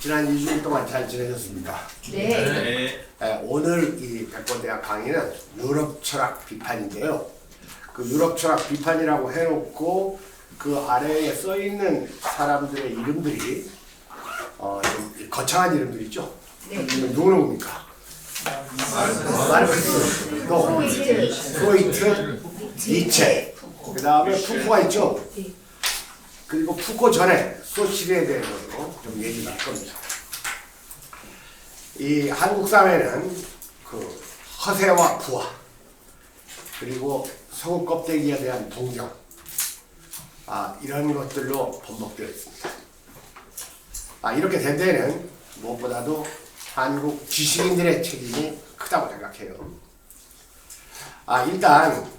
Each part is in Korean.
지난 2주일 동안 잘 지내셨습니까? 네. 오늘 이 백권대학 강의는 유럽 철학 비판인데요. 그 유럽 철학 비판이라고 해놓고 그 아래에 써 있는 사람들의 이름들이 좀 거창한 이름들이죠. 네. 누구누구입니까? 마르크스, 또 프로이트, 니체, 그 다음에 푸코가 있죠. 그리고 푸코 전에 소실에 대해서 좀 얘기를 할 겁니다. 이 한국 사회는 그 허세와 부와 그리고 소금 껍데기에 대한 동경 이런 것들로 번복되어 있습니다. 이렇게 된 데는 무엇보다도 한국 지식인들의 책임이 크다고 생각해요. 일단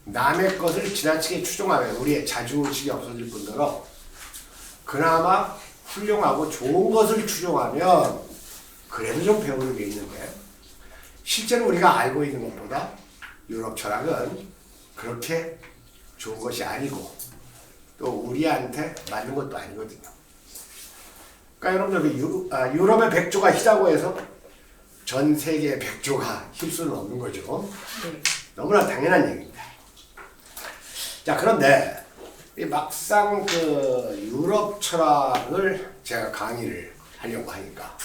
남의 것을 지나치게 추종하면 우리의 자주의식이 없어질 뿐더러 그나마 훌륭하고 좋은 것을 추종하면 그래도 좀 배우는 게 있는데 실제로 우리가 알고 있는 것보다 유럽 철학은 그렇게 좋은 것이 아니고 또 우리한테 맞는 것도 아니거든요. 그러니까 여러분들 유럽의 백조가 희다고 해서 전 세계의 백조가 힐 수는 없는 거죠. 너무나 당연한 얘기입니다. 자, 그런데 막상 그 유럽 철학을 제가 강의를 하려고 하니까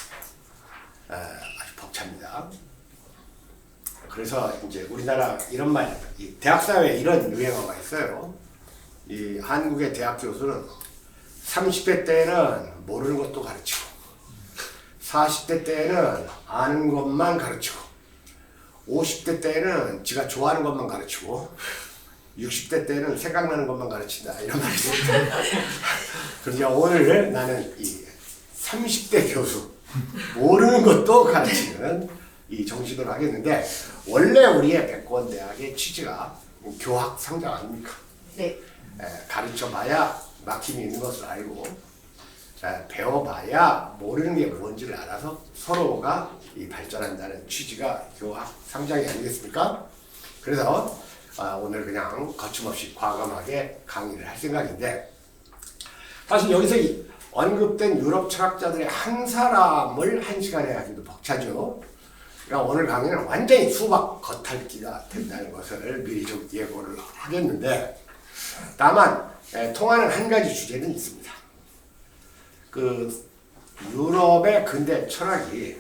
아주 벅찹니다. 그래서 이제 우리나라 이런 말, 이 대학 사회에 이런 유행어가 있어요. 이 한국의 대학 교수는 30대 때는 모르는 것도 가르치고 40대 때는 아는 것만 가르치고 50대 때는 지가 좋아하는 것만 가르치고 60대 때는 생각나는 것만 가르친다 이런 말이 있습니다. 그래서 오늘 나는 이 30대 교수 모르는 것도 가르치는 이 정신으로 하겠는데 원래 우리의 백권대학의 취지가 교학 성장 아닙니까? 네. 가르쳐봐야 막힘이 있는 것을 알고 배워봐야 모르는 게 뭔지를 알아서 서로가 발전한다는 취지가 교학 성장이 아니겠습니까? 그래서 오늘 그냥 거침없이 과감하게 강의를 할 생각인데 사실 여기서 언급된 유럽 철학자들의 한 사람을 한 시간에 하기도 벅차죠. 그러니까 오늘 강의는 완전히 수박 겉핥기가 된다는 것을 미리 좀 예고를 하겠는데 다만 통하는 한 가지 주제는 있습니다. 그 유럽의 근대 철학이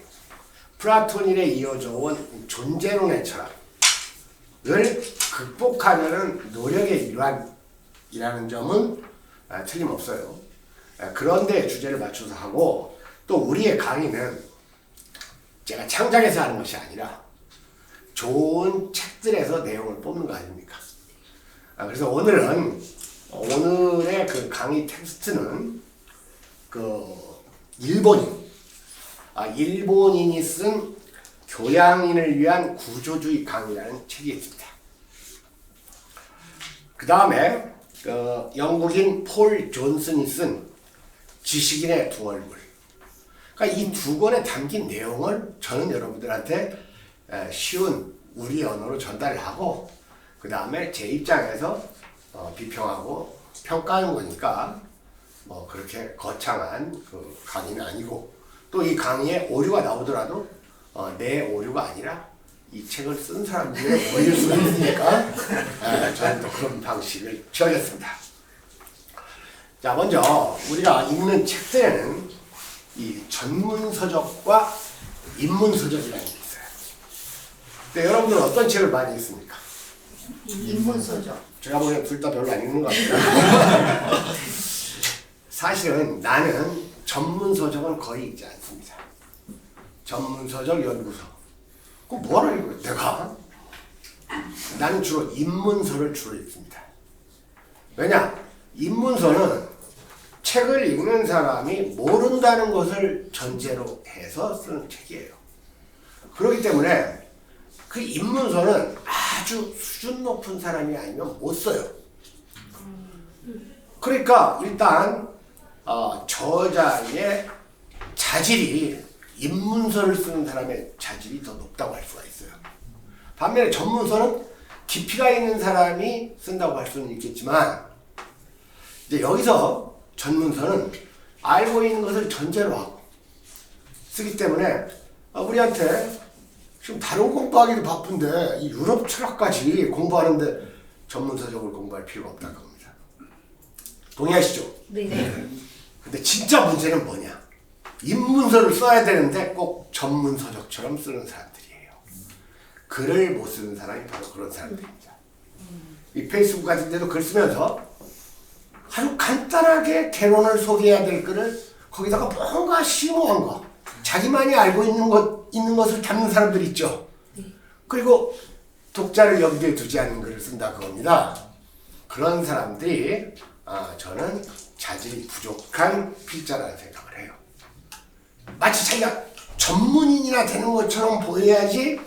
플라톤일에 이어져 온 존재론의 철학을 극복하려는 노력의 일환이라는 점은 틀림없어요. 그런데 주제를 맞춰서 하고 또 우리의 강의는 제가 창작해서 하는 것이 아니라 좋은 책들에서 내용을 뽑는 거 아닙니까? 그래서 오늘의 그 강의 텍스트는 그 일본인이 쓴 교양인을 위한 구조주의 강의라는 책이 있습니다. 그 다음에 영국인 폴 존슨이 쓴 지식인의 두 얼굴. 그러니까 이 두 권에 담긴 내용을 저는 여러분들한테 쉬운 우리 언어로 전달을 하고 그 다음에 제 입장에서 비평하고 평가하는 거니까 뭐 그렇게 거창한 그 강의는 아니고 또 이 강의에 오류가 나오더라도 내 오류가 아니라 이 책을 쓴 사람들의 오류일 수가 있으니까 저는 또 그런 방식을 취하겠습니다. 자, 먼저 우리가 읽는 책들에는 이 전문서적과 입문서적이라는 게 있어요. 근데 여러분들은 어떤 책을 많이 읽습니까? 입문서적. 제가 보기엔 둘 다 별로 안 읽는 것 같아요. 사실은 나는 전문서적은 거의 읽지 않습니다. 전문서적 연구서. 그럼 뭐를 읽어요? 내가? 나는 주로 입문서를 주로 읽습니다. 왜냐? 입문서는 책을 읽는 사람이 모른다는 것을 전제로 해서 쓰는 책이에요. 그렇기 때문에 그 입문서는 아주 수준 높은 사람이 아니면 못 써요. 그러니까 일단 저자의 자질이 입문서를 쓰는 사람의 자질이 더 높다고 할 수가 있어요. 반면에 전문서는 깊이가 있는 사람이 쓴다고 할 수는 있겠지만 이제 여기서 전문서는 알고 있는 것을 전제로 하고 쓰기 때문에 우리한테 지금 다른 공부하기도 바쁜데 이 유럽 철학까지 공부하는데 전문서적을 공부할 필요가 없다는 겁니다. 동의하시죠? 네. 근데 진짜 문제는 뭐냐? 입문서를 써야 되는데 꼭 전문서적처럼 쓰는 사람들이에요. 글을 못 쓰는 사람이 바로 그런 사람들입니다. 이 페이스북 같은 데도 글 쓰면서 아주 간단하게 개론을 소개해야 될 글을 거기다가 뭔가 심오한 거, 자기만이 알고 있는 것을 담는 사람들이 있죠. 그리고 독자를 염두에 두지 않는 글을 쓴다 그겁니다. 그런 사람들이 저는 자질이 부족한 필자라는 생각을 해요. 마치 자기가 전문인이나 되는 것처럼 보여야지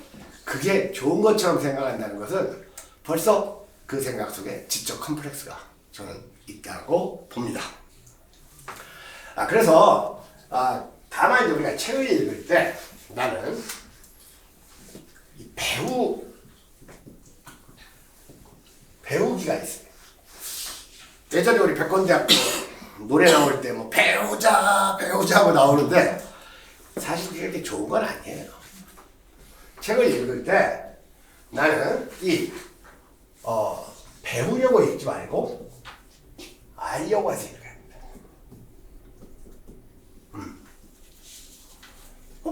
그게 좋은 것처럼 생각한다는 것은 벌써 그 생각 속에 지적 컴플렉스가 저는 있다고 봅니다. 그래서 다만 이제 우리가 책을 읽을 때 나는 이 배우기가 있어요. 예전에 우리 백건대학교 노래 나올 때 뭐 배우자 하고 나오는데 사실 그게 그렇게 좋은 건 아니에요. 책을 읽을 때 나는 배우려고 읽지 말고 알려고 해서 읽어야 합니다.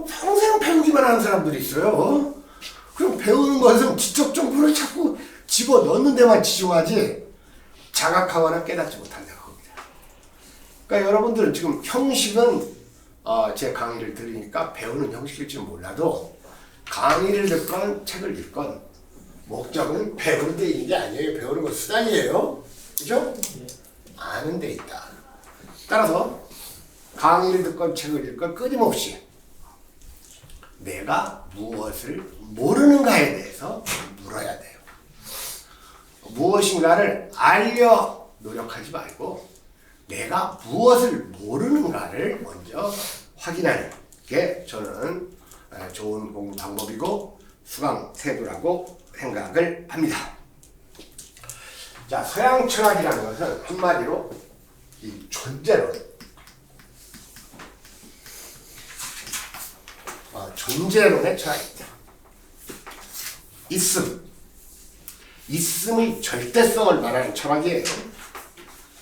평생 배우기만 하는 사람들이 있어요. 그럼 배우는 것은 지적 정보를 자꾸 집어넣는 데만 집중하지 자각하거나 깨닫지 못한다고 합니다. 그러니까 여러분들 지금 형식은 제 강의를 들으니까 배우는 형식일지 몰라도 강의를 듣건 책을 읽건 목적은 배우는 데 있는 게 아니에요. 배우는 건 수단이에요. 그죠? 아는 데 있다. 따라서 강의를 듣건 책을 읽건 끊임없이 내가 무엇을 모르는가에 대해서 물어야 돼요. 무엇인가를 알려 노력하지 말고 내가 무엇을 모르는가를 먼저 확인하는 게 저는 좋은 공부 방법이고 수강 태도라고 생각을 합니다. 자, 서양 철학이라는 것은 한마디로 이 존재론의 철학입니다. 있음의 절대성을 말하는 철학이에요.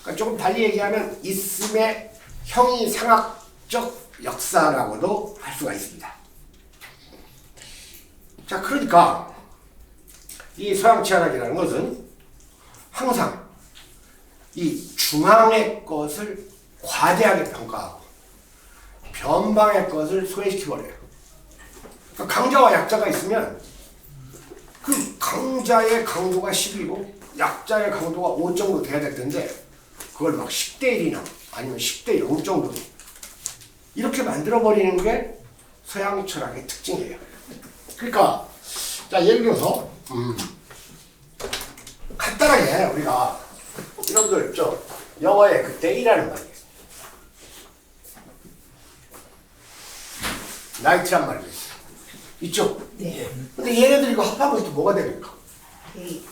그러니까 조금 달리 얘기하면 있음의 형이상학적 역사라고도 할 수가 있습니다. 자, 그러니까 이 서양 철학이라는 것은 항상 이 중앙의 것을 과대하게 평가하고 변방의 것을 소외시켜버려요. 그러니까 강자와 약자가 있으면 그 강자의 강도가 10이고 약자의 강도가 5 정도 돼야 될 텐데 그걸 막 10대 1이나 아니면 10대 0 정도 이렇게 만들어버리는 게 서양 철학의 특징이에요. 그러니까 자, 예를 들어서 간단하게 우리가 여러분들 영어에 그 day라는 말이에요. night란 말이 있어요. 있죠? 네. 근데 얘네들 이거 합하면 또 뭐가 됩니까?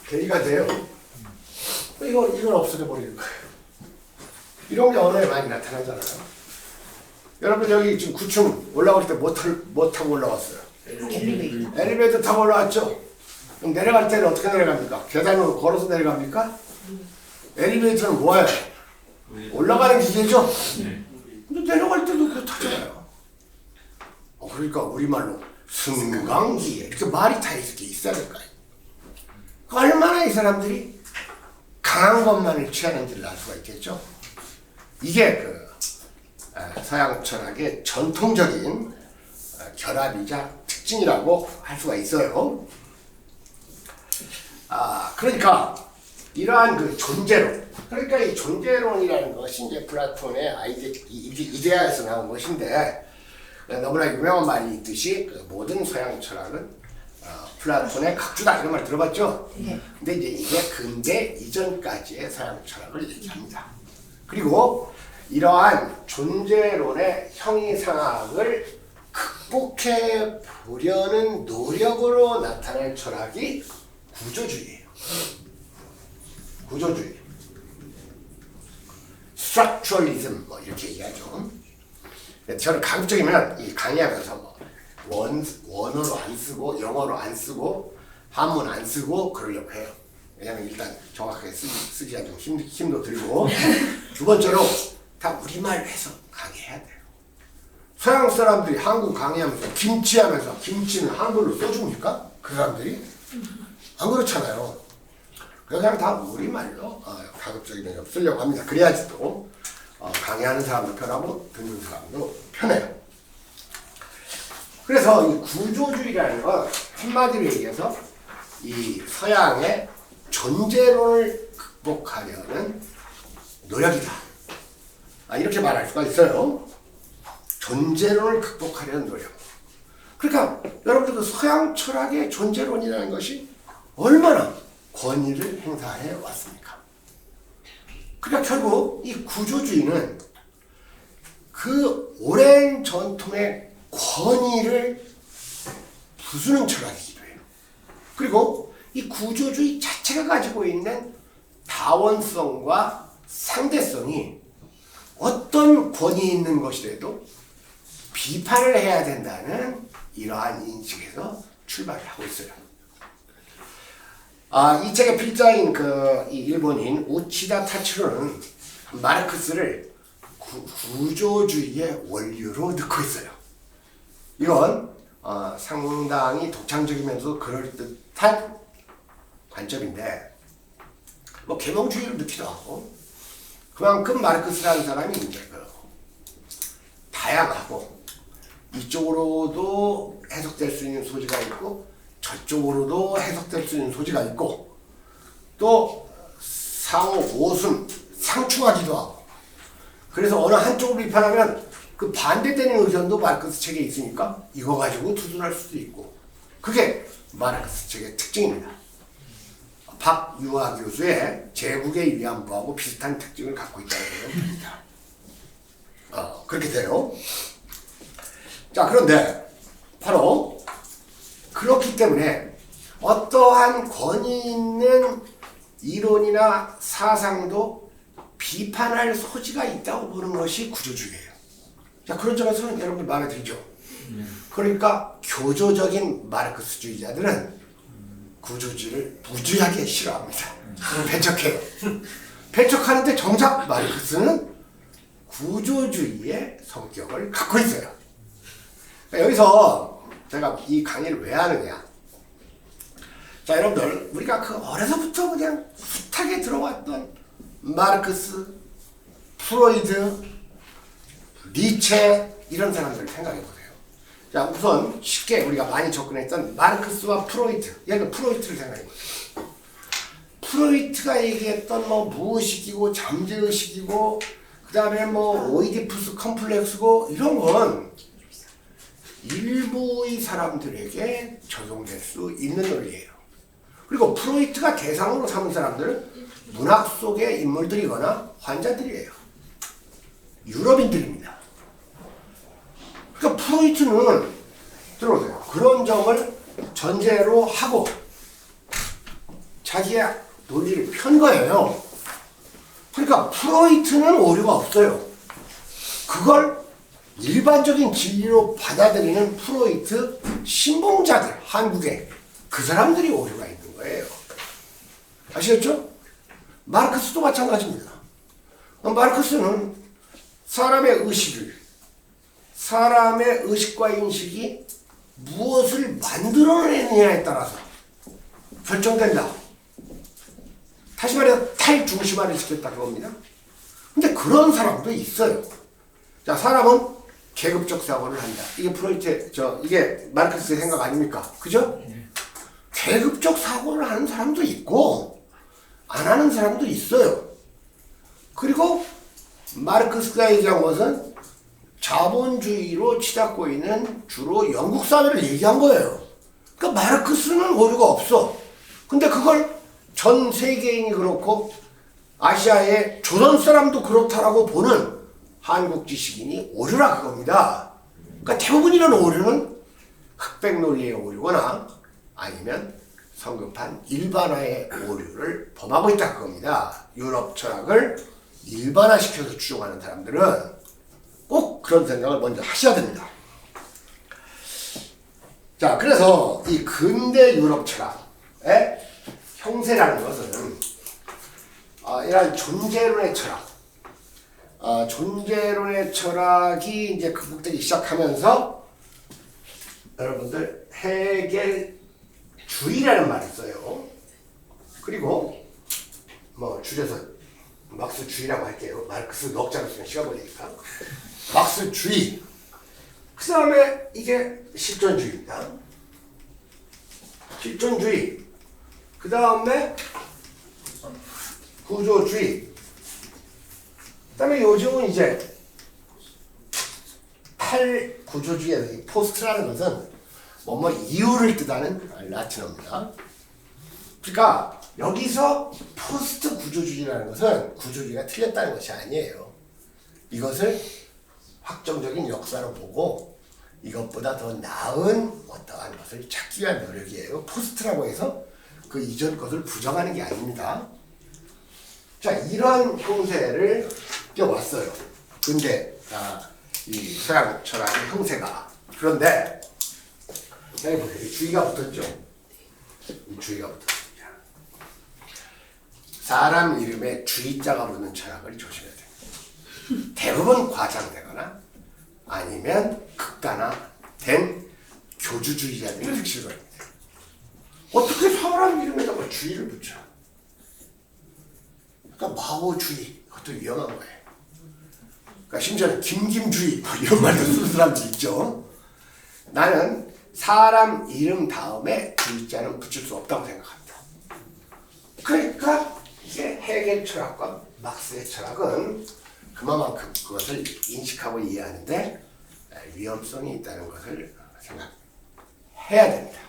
day가 돼요. 이건 없어져 버리는 거예요. 이런 게 언어에 많이 나타나잖아요. 여러분 여기 지금 9층 올라올 때 뭐 타고 올라왔어요? 엘리베이터 타고 올라왔죠? 그럼 내려갈 때는 어떻게 내려갑니까? 계단으로 걸어서 내려갑니까? 엘리베이터는 뭐예요? 올라가는 기계죠? 근데 내려갈 때도 그거 타잖아요. 그러니까 우리말로 승강기에 이렇게 말이 다 이렇게 있어야 될까요? 얼마나 이 사람들이 강한 것만을 취하는지를 알 수가 있겠죠? 이게 서양 철학의 전통적인 결합이자 특징이라고 할 수가 있어요. 그러니까 이러한 그 존재론, 그러니까 이 존재론이라는 것이 이제 플라톤의 이데아에서 나온 것인데 너무나 유명한 말이 있듯이 그 모든 서양 철학은 플라톤의 각주다 이런 말 들어봤죠? 근데 이제 이게 근대 이전까지의 서양 철학을 얘기합니다. 그리고 이러한 존재론의 형이상학을 극복해 보려는 노력으로 나타날 철학이 구조주의예요. 구조주의. 스트럭처럴리즘 뭐 이렇게 얘기하죠. 저는 가급적이면 이 강의하면서 뭐 원어로 안 쓰고 영어로 안 쓰고 한문 안 쓰고 그러려고 해요. 왜냐면 일단 정확하게 쓰기가 좀 힘도 들고 두 번째로 다 우리말 해서 강의해야 돼요. 서양 사람들이 한국 강의하면서 김치 하면서 김치는 한글로 써줍니까? 그 사람들이? 안 그렇잖아요. 그냥 다 우리말로 가급적이면 쓰려고 합니다. 그래야지 또 강의하는 사람도 편하고 듣는 사람도 편해요. 그래서 이 구조주의라는 건 한마디로 얘기해서 이 서양의 존재론을 극복하려는 노력이다. 이렇게 말할 수가 있어요. 존재론을 극복하려는 노력. 그러니까 여러분들 그 서양 철학의 존재론이라는 것이 얼마나 권위를 행사해 왔습니까? 그러니까 결국 이 구조주의는 그 오랜 전통의 권위를 부수는 철학이기도 해요. 그리고 이 구조주의 자체가 가지고 있는 다원성과 상대성이 어떤 권위 있는 것이라도 비판을 해야 된다는 이러한 인식에서 출발을 하고 있어요. 이 책의 필자인 이 일본인 우치다 타치로는 마르크스를 구조주의의 원류로 넣고 있어요. 이건 상당히 독창적이면서 그럴듯한 관점인데 뭐 계몽주의를 넣기도 하고 그만큼 마르크스라는 사람이 이제 다양하고 이쪽으로도 해석될 수 있는 소지가 있고 저쪽으로도 해석될 수 있는 소지가 있고 또 상호 모순 상충하기도 하고 그래서 어느 한쪽을 비판하면 그 반대되는 의견도 마르크스 책에 있으니까 이거 가지고 투둔할 수도 있고 그게 마르크스 책의 특징입니다. 박유하 교수의 제국의 위안부하고 비슷한 특징을 갖고 있다는 겁니다. 그렇게 돼요. 자, 그런데 바로 그렇기 때문에 어떠한 권위 있는 이론이나 사상도 비판할 소지가 있다고 보는 것이 구조주의예요. 자, 그런 점에서는 여러분들 마음에 들죠? 그러니까 교조적인 마르크스주의자들은 구조주의를 무지하게 싫어합니다. 배척해요. 배척하는데 정작 마르크스는 구조주의의 성격을 갖고 있어요. 그러니까 여기서 제가 이 강의를 왜 하느냐. 자, 여러분들 우리가 그 어려서부터 그냥 숱하게 들어왔던 마르크스, 프로이드, 니체 이런 사람들을 생각해 보세요. 자, 우선 쉽게 우리가 많이 접근했던 마르크스와 프로이트, 얘가 프로이트를 생각해 보세요. 프로이트가 얘기했던 뭐 무의식이고 잠재의식이고 그 다음에 뭐 오이디푸스 컴플렉스고 이런 건 일부의 사람들에게 적용될 수 있는 논리예요. 그리고 프로이트가 대상으로 삼은 사람들은 문학 속의 인물들이거나 환자들이에요. 유럽인들입니다. 그러니까 프로이트는 들어보세요. 그런 점을 전제로 하고 자기의 논리를 편 거예요. 그러니까 프로이트는 오류가 없어요. 그걸 일반적인 진리로 받아들이는 프로이트 신봉자들, 한국에 그 사람들이 오류가 있는 거예요. 아시겠죠? 마르크스도 마찬가지입니다. 마르크스는 사람의 의식과 인식이 무엇을 만들어내느냐에 따라서 결정된다. 다시 말해서 탈중심화를 시켰다 그겁니다. 근데 그런 사람도 있어요. 자, 사람은 계급적 사고를 한다. 이게 프로이트, 이게 마르크스의 생각 아닙니까? 그죠? 계급적 사고를 하는 사람도 있고, 안 하는 사람도 있어요. 그리고 마르크스가 얘기한 것은 자본주의로 치닫고 있는 주로 영국 사회를 얘기한 거예요. 그러니까 마르크스는 오류가 없어. 근데 그걸 전 세계인이 그렇고 아시아의 조선 사람도 그렇다라고 보는 한국 지식인이 오류라 그겁니다. 그러니까 대부분 이런 오류는 흑백 논리의 오류거나 아니면 성급한 일반화의 오류를 범하고 있다 그겁니다. 유럽 철학을 일반화시켜서 추종하는 사람들은 꼭 그런 생각을 먼저 하셔야 됩니다. 자, 그래서 이 근대 유럽 철학의 형세라는 것은 이런 존재론의 철학, 존재론의 철학이 이제 극복되기 시작하면서 여러분들 해겔주의라는 말을 써요. 그리고 뭐 줄여서 막스주의라고 할게요. 마르크스 넉자로 쓰면 시간 걸리니까. 막스주의. 그 다음에 이게 실존주의입니다. 실존주의. 그 다음에 구조주의. 그 다음에 요즘은 이제 탈구조주의에서 이 포스트라는 것은 뭐뭐 이유를 뜻하는 라틴어입니다. 그러니까 여기서 포스트 구조주의라는 것은 구조주의가 틀렸다는 것이 아니에요. 이것을 확정적인 역사로 보고 이것보다 더 나은 어떠한 것을 찾기 위한 노력이에요. 포스트라고 해서 그 이전 것을 부정하는 게 아닙니다. 자, 이런 형세를 띄워왔어요. 근데 이 서양 철학의 형세가. 그런데 여기 보세요. 주의가 붙었죠. 이 주의가 붙었습니다. 사람 이름에 주의자가 붙는 철학을 조심해야 됩니다. 대부분 과장되거나 아니면 극단화된 교주주의자들이 특징을 합니다. 어떻게 사람 이름에다가 주의를 붙여? 그러니까 마오주의, 그것도 위험한 거예요. 그러니까 심지어는 김김주의 이런 말도 쓰는 사람들 있죠. 나는 사람 이름 다음에 주의자는 붙일 수 없다고 생각합니다. 그러니까 이게 해겔 철학과 막스의 철학은 그만큼 그것을 인식하고 이해하는데 위험성이 있다는 것을 생각해야 됩니다.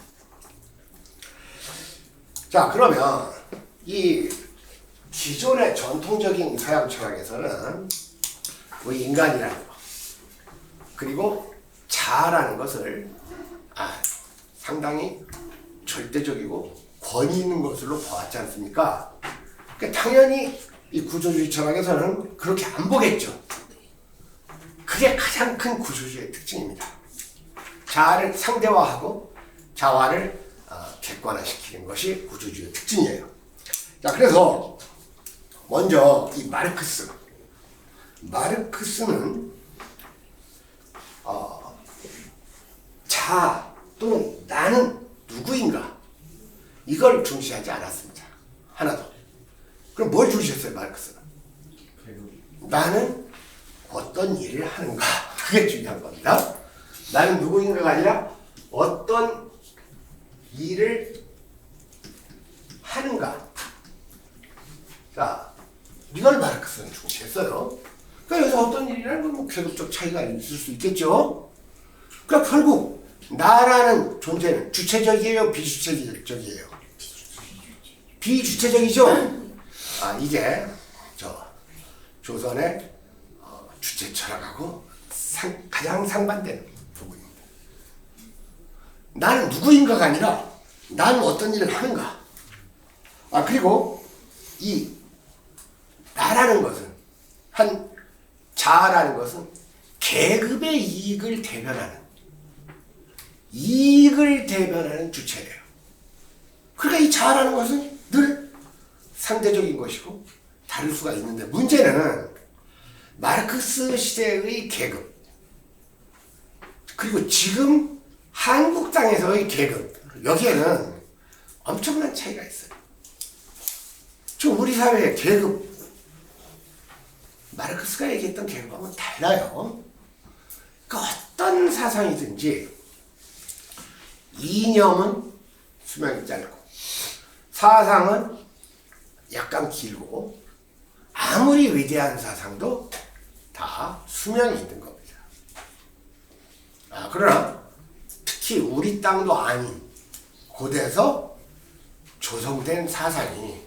자, 그러면 이 기존의 전통적인 서양 철학에서는 뭐 인간이라는 것 그리고 자아라는 것을 상당히 절대적이고 권위 있는 것으로 봐왔지 않습니까? 그러니까 당연히 이 구조주의 철학에서는 그렇게 안 보겠죠. 그게 가장 큰 구조주의의 특징입니다. 자아를 상대화하고 자아를 객관화시키는 것이 구조주의의 특징이에요. 자, 그래서 먼저 이 마르크스는 자아 또는 나는 누구인가 이걸 중시하지 않았습니다. 하나도. 그럼 뭘 중시했어요, 마르크스는? 나는 어떤 일을 하는가 그게 중요한 겁니다. 나는 누구인가가 아니라 어떤 일을 하는가. 자, 이걸 마르크스는 중시했어요. 그러니까 여기서 어떤 일이라는 건 뭐 계급적 차이가 있을 수 있겠죠. 그러니까 결국 나라는 존재는 주체적이에요, 비주체적이에요? 비주체적이죠. 이게 조선의 주체 철학하고 가장 상반되는 부분입니다. 나는 누구인가가 아니라 나는 어떤 일을 하는가. 그리고 이 나라는 것은 자아라는 것은 계급의 이익을 대변하는 주체예요. 그러니까 이 자아라는 것은 늘 상대적인 것이고 다를 수가 있는데 문제는 마르크스 시대의 계급 그리고 지금 한국 땅에서의 계급 여기에는 엄청난 차이가 있어요. 지금 우리 사회의 계급 마르크스가 얘기했던 계급하고는 달라요. 그러니까 어떤 사상이든지 이념은 수명이 짧고 사상은 약간 길고 아무리 위대한 사상도 다 수명이 있는 겁니다. 그러나 특히 우리 땅도 아닌 곳에서 조성된 사상이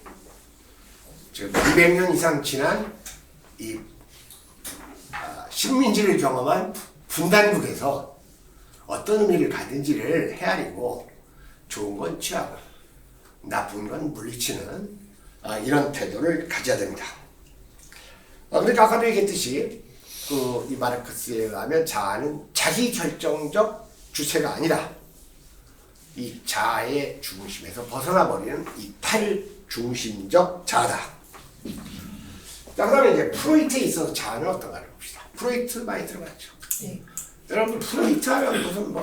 지금 200년 이상 지난 이 식민지를 경험한 분단국에서 어떤 의미를 가진지를 헤아리고 좋은 건 취하고 나쁜 건 물리치는 이런 태도를 가져야 됩니다. 그러니까 아까도 얘기했듯이 이 마르크스에 의하면 자아는 자기 결정적 주체가 아니라 이 자아의 중심에서 벗어나 버리는 이 탈중심적 자아다. 자, 그다음에 이제 프로이트에 있어서 자아는 어떤가를 봅시다. 프로이트 많이 들어봤죠? 네. 여러분 프로이트 하면 무슨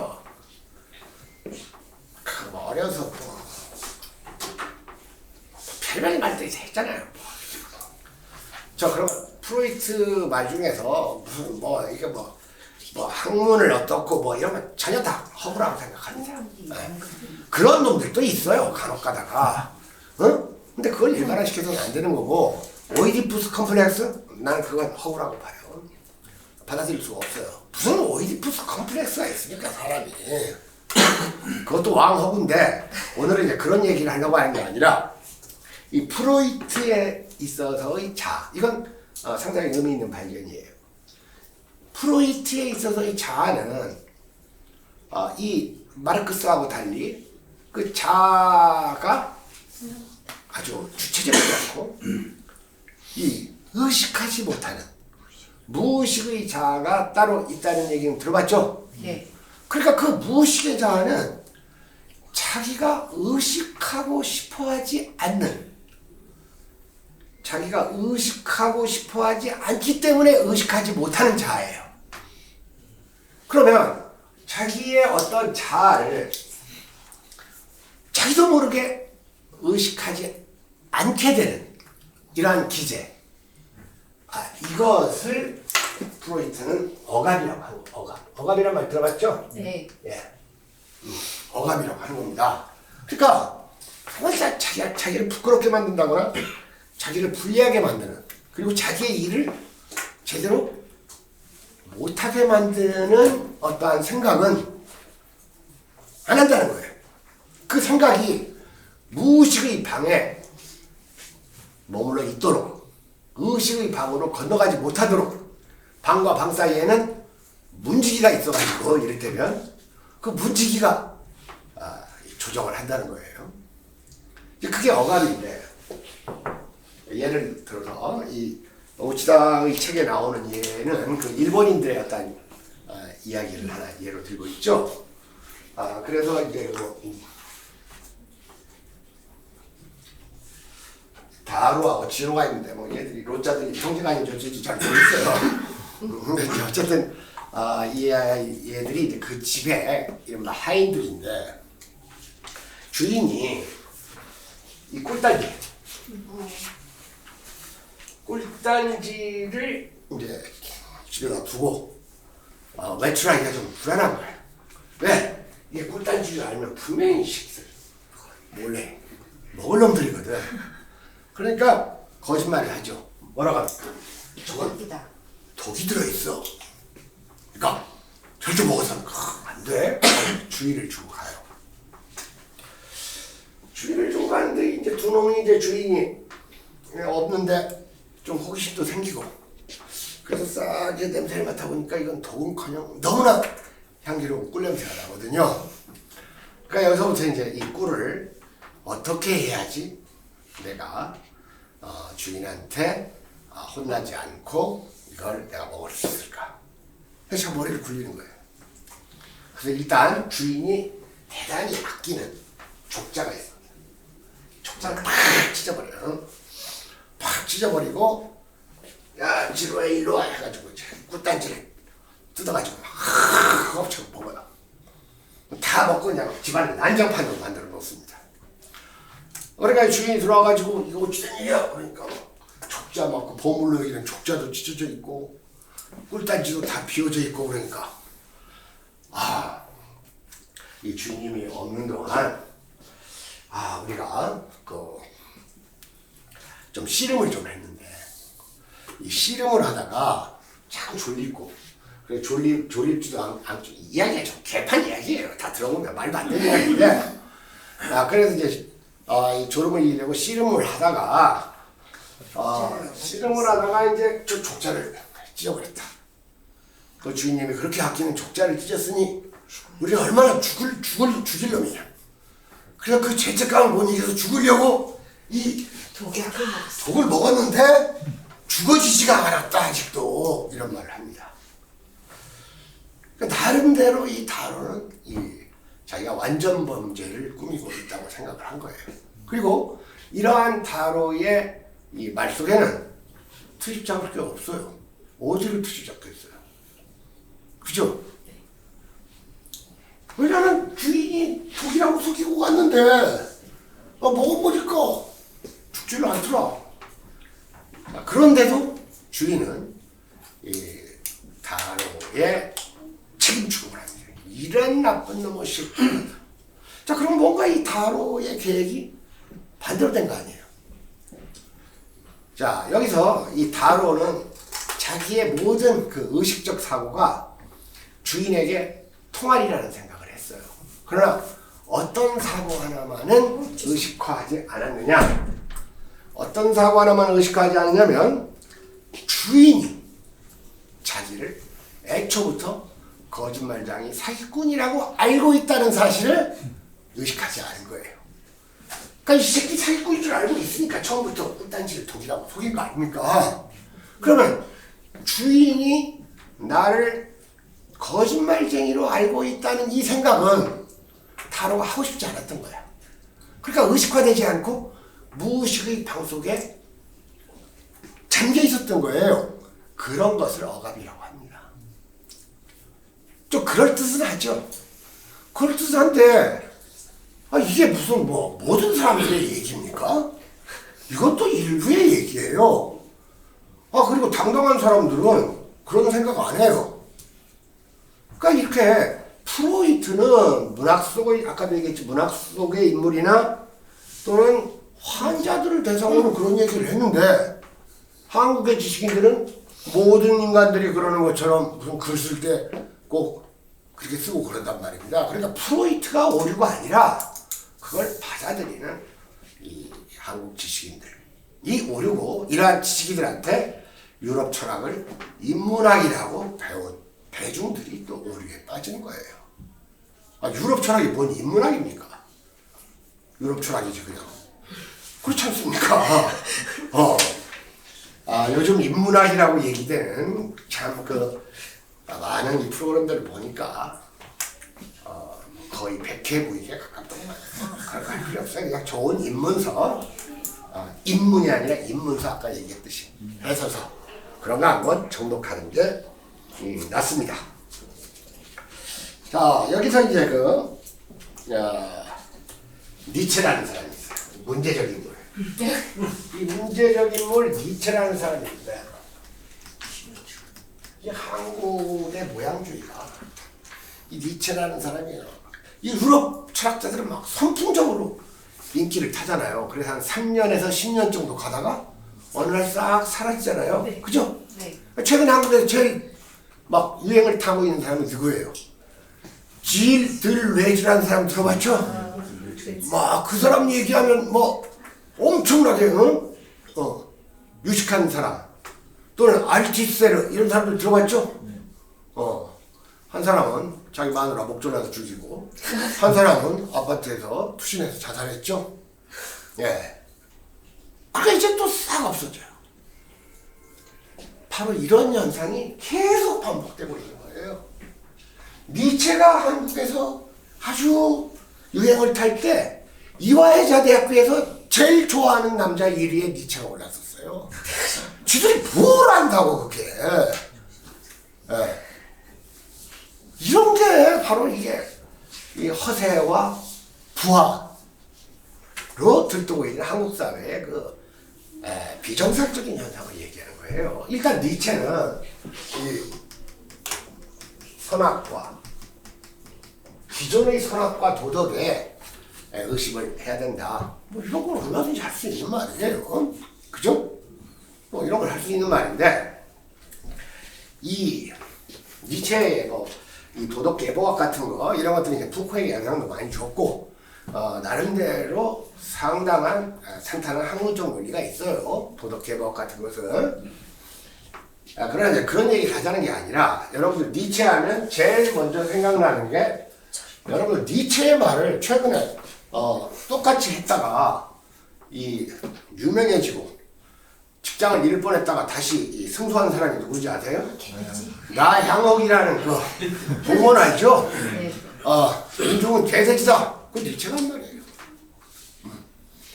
어려서 별별 말들이 했잖아요. 저 그럼 프로이트 말 중에서 무슨 이게 학문을 어떻고 이런 거 전혀 다 허구라고 생각합니다. 네. 그런 놈들도 있어요. 간혹 가다가. 응? 근데 그걸 일반화시켜서는 안 되는 거고 오이디푸스 컴플렉스? 나는 그건 허구라고 봐요. 받아들일 수가 없어요. 무슨 오이디푸스 컴플렉스가 있으니까 사람이. 그것도 왕허구인데 오늘은 이제 그런 얘기를 하려고 하는 게 아니라 이 프로이트에 있어서의 자아, 이건 상당히 의미 있는 발견이에요. 프로이트에 있어서의 자아는 이 마르크스하고 달리 그 자아가 아주 주체적이지 않고 이 의식하지 못하는 무의식의 자아가 따로 있다는 얘기는 들어봤죠? 네. 그러니까 그 무의식의 자아는 자기가 의식하고 싶어하지 않는, 자기가 의식하고 싶어하지 않기 때문에 의식하지 못하는 자아예요. 그러면 자기의 어떤 자아를 자기도 모르게 의식하지 않게 되는 이러한 기제, 이것을 프로이트는 억압이라고 하는 거예요. 억압이란 말 들어봤죠? 네. 예. 억압이라고 하는 겁니다. 그러니까 자기를 부끄럽게 만든다거나 자기를 불리하게 만드는, 그리고 자기의 일을 제대로 못하게 만드는 어떠한 생각은 안 한다는 거예요. 그 생각이 무의식의 방에 머물러 있도록, 의식의 방으로 건너가지 못하도록 방과 방 사이에는 문지기가 있어가지고 이를테면 그 문지기가 조정을 한다는 거예요. 그게 억압인데, 예를 들어서 이 오치다의 책에 나오는 예는 그 일본인들의 어떤 이야기를 하나 예로 들고 있죠. 그래서 이제 다루하고 지로가 있는데 얘들이 로자들이 형제가 아닌지 어쩐지 잘 모르겠어요. 근데 어쨌든 이 얘들이 이제 그 집에 이른바 하인들인데 주인이 이 꿀단지를 이제 집에다 두고 외출하기가 좀 불안한 거예요. 왜? 이게 꿀단지를 알면 분명히 식들 몰래 먹을 놈들이거든. 그러니까 거짓말을 하죠. 뭐라고 합니까? 저건 독이 들어있어. 그러니까 절대 먹어서는 안 돼. 주인을 주고 가요. 주인을 주고 가는데 이제 두 놈이 이제 주인이 없는데 좀 호기심도 생기고, 그래서 싹 이제 냄새를 맡아보니까 이건 독은커녕 너무나 향기로운 꿀 냄새가 나거든요. 그러니까 여기서부터 이제 이 꿀을 어떻게 해야지 내가 주인한테 혼나지 않고 이걸 내가 먹을 수 있을까? 그래서 머리를 굴리는 거예요. 그래서 일단 주인이 대단히 아끼는 족자가 있습니다. 족자를 팍 찢어버려요. 팍 찢어버리고, 야 지루해 일로 와 해가지고 꿀단지를 뜯어가지고 막 엎쳐 먹어요. 다 먹고 그냥 집안을 난장판으로 만들어 놓습니다. 그러니까 주인이 들어와가지고 이거 어찌된 일이야? 그러니까 족자 막 보물로 여기는 족자도 찢어져 있고 꿀단지도 다 비워져 있고, 그러니까 이 주인님이 없는 동안 우리가 좀 씨름을 좀 했는데, 이 씨름을 하다가 참 졸리고, 그래 졸립지도 않고, 이야기가 좀 개판 이야기예요. 다 들어보면 말도 안 되는 이야기인데, 그래서 이제 이 졸음을 이기려고 씨름을 하다가 이제 저 족자를 찢어버렸다. 그 주인님이 그렇게 아끼는 족자를 찢었으니 우리 얼마나 죽일 놈이냐. 그래서 그 죄책감을 못 이겨서 죽으려고 이 독을 먹었는데 죽어지지가 않았다 아직도 이런 말을 합니다. 그러니까 나름대로 이 다로는 자기가 완전 범죄를 꾸미고 있다고 생각을 한 거예요. 그리고 이러한 다로의 이 말 속에는 트집잡을 게 없어요. 어디를 트집잡겠어요? 그죠? 왜냐면 주인이 독이라고 속이고 갔는데 먹어보니까 죽지를 않더라. 그런데도 주인은 이 다로의 책임 취급을 합니다. 이런 나쁜 놈의 새끼. 자, 그럼 뭔가 이 다로의 계획이 반대로 된 거 아니에요? 자, 여기서 이 다로는 자기의 모든 그 의식적 사고가 주인에게 통할이라는 생각을 했어요. 그러나 어떤 사고 하나만은 의식화하지 않았느냐? 어떤 사고 하나만 의식하지 않느냐면 주인이 자기를 애초부터 거짓말장이 사기꾼이라고 알고 있다는 사실을 의식하지 않은 거예요. 그러니까 이 새끼 사기꾼인 줄 알고 있으니까 처음부터 꿀단지를 독이라고 속인 거 아닙니까? 그러면 주인이 나를 거짓말쟁이로 알고 있다는 이 생각은 다로가 하고 싶지 않았던 거야. 그러니까 의식화되지 않고 무의식의 방 속에 잠겨 있었던 거예요. 그런 것을 억압이라고 합니다. 좀 그럴듯은 하죠. 그럴듯한데 이게 무슨 모든 사람들의 얘기입니까? 이것도 일부의 얘기예요. 그리고 당당한 사람들은 그런 생각 안 해요. 그러니까 이렇게 프로이트는 문학 속의, 아까도 얘기했지, 문학 속의 인물이나 또는 환자들을 대상으로 그런 얘기를 했는데 한국의 지식인들은 모든 인간들이 그러는 것처럼 무슨 글 쓸 때 꼭 그렇게 쓰고 그런단 말입니다. 그러니까 프로이트가 오류가 아니라 그걸 받아들이는 이 한국 지식인들. 이 오류고 이러한 지식인들한테 유럽 철학을 인문학이라고 배운 대중들이 또 오류에 빠진 거예요. 유럽 철학이 뭔 인문학입니까? 유럽 철학이지 그냥. 그렇지 않습니까? 요즘 인문학이라고 얘기되는 참 많은 이 프로그램들을 보니까 거의 백해무익에 가깝던 거예요. 그럴 할 필요 없어요. 그냥 좋은 인문서, 인문이 아니라 인문서 아까 얘기했듯이 해서서 그런 거 한번 정독하는 게 낫습니다. 자, 여기서 이제 니체라는 사람이 있어요. 문제적 인물. 이 문제적 인물 니체라는 사람이 있는데 이 한국의 모양주의가 이 니체라는 사람이에요. 이 유럽 철학자들은 막 선풍적으로 인기를 타잖아요. 그래서 한 3년에서 10년 정도 가다가 어느 날 싹 사라지잖아요. 네. 그죠? 네. 최근 한국에서 제일 막 유행을 타고 있는 사람은 누구예요? 질 들웨즈라는 사람 들어봤죠? 막 그 사람 얘기하면 엄청나게 유식한 사람 또는 알티세르 이런 사람들 들어봤죠? 한 사람은 자기 마누라 목졸라서 죽이고 한 사람은 아파트에서 투신해서 자살했죠? 예. 그러니까 이제 또 싹 없어져요. 바로 이런 현상이 계속 반복되고 있는 거예요. 니체가 한국에서 아주 유행을 탈 때 이화여자대학교에서 제일 좋아하는 남자 1위에 니체가 올랐었어요. 지들이 뭘 안다고 그게. 예. 이런 게 바로 이게 이 허세와 부하로 들뜨고 있는 한국 사회의 비정상적인 현상을 얘기하는 거예요. 일단 니체는 이 선악과 기존의 선악과 도덕에 의식을 해야 된다. 이런 걸 얼마든지 할 수 있는 말이에요. 그죠? 이런 걸 할 수 있는 말인데 이 니체의 이 도덕 계보학 같은 거 이런 것들이 이제 푸코에게 영향도 많이 줬고 나름대로 상당한 탄탄한 학문적 논리가 있어요. 도덕 계보학 같은 것은. 그러나 이제 그런 얘기를 하자는 게 아니라 여러분들 니체 하면 제일 먼저 생각나는 게 여러분들 니체의 말을 최근에 똑같이 했다가 이 유명해지고 직장을 잃을 뻔했다가 다시 승소한 사람이 누구지 아세요? 개지. 나향옥이라는 그 동문 알죠? 네. 민중은 개새끼다. 그 니체가 한 말이에요.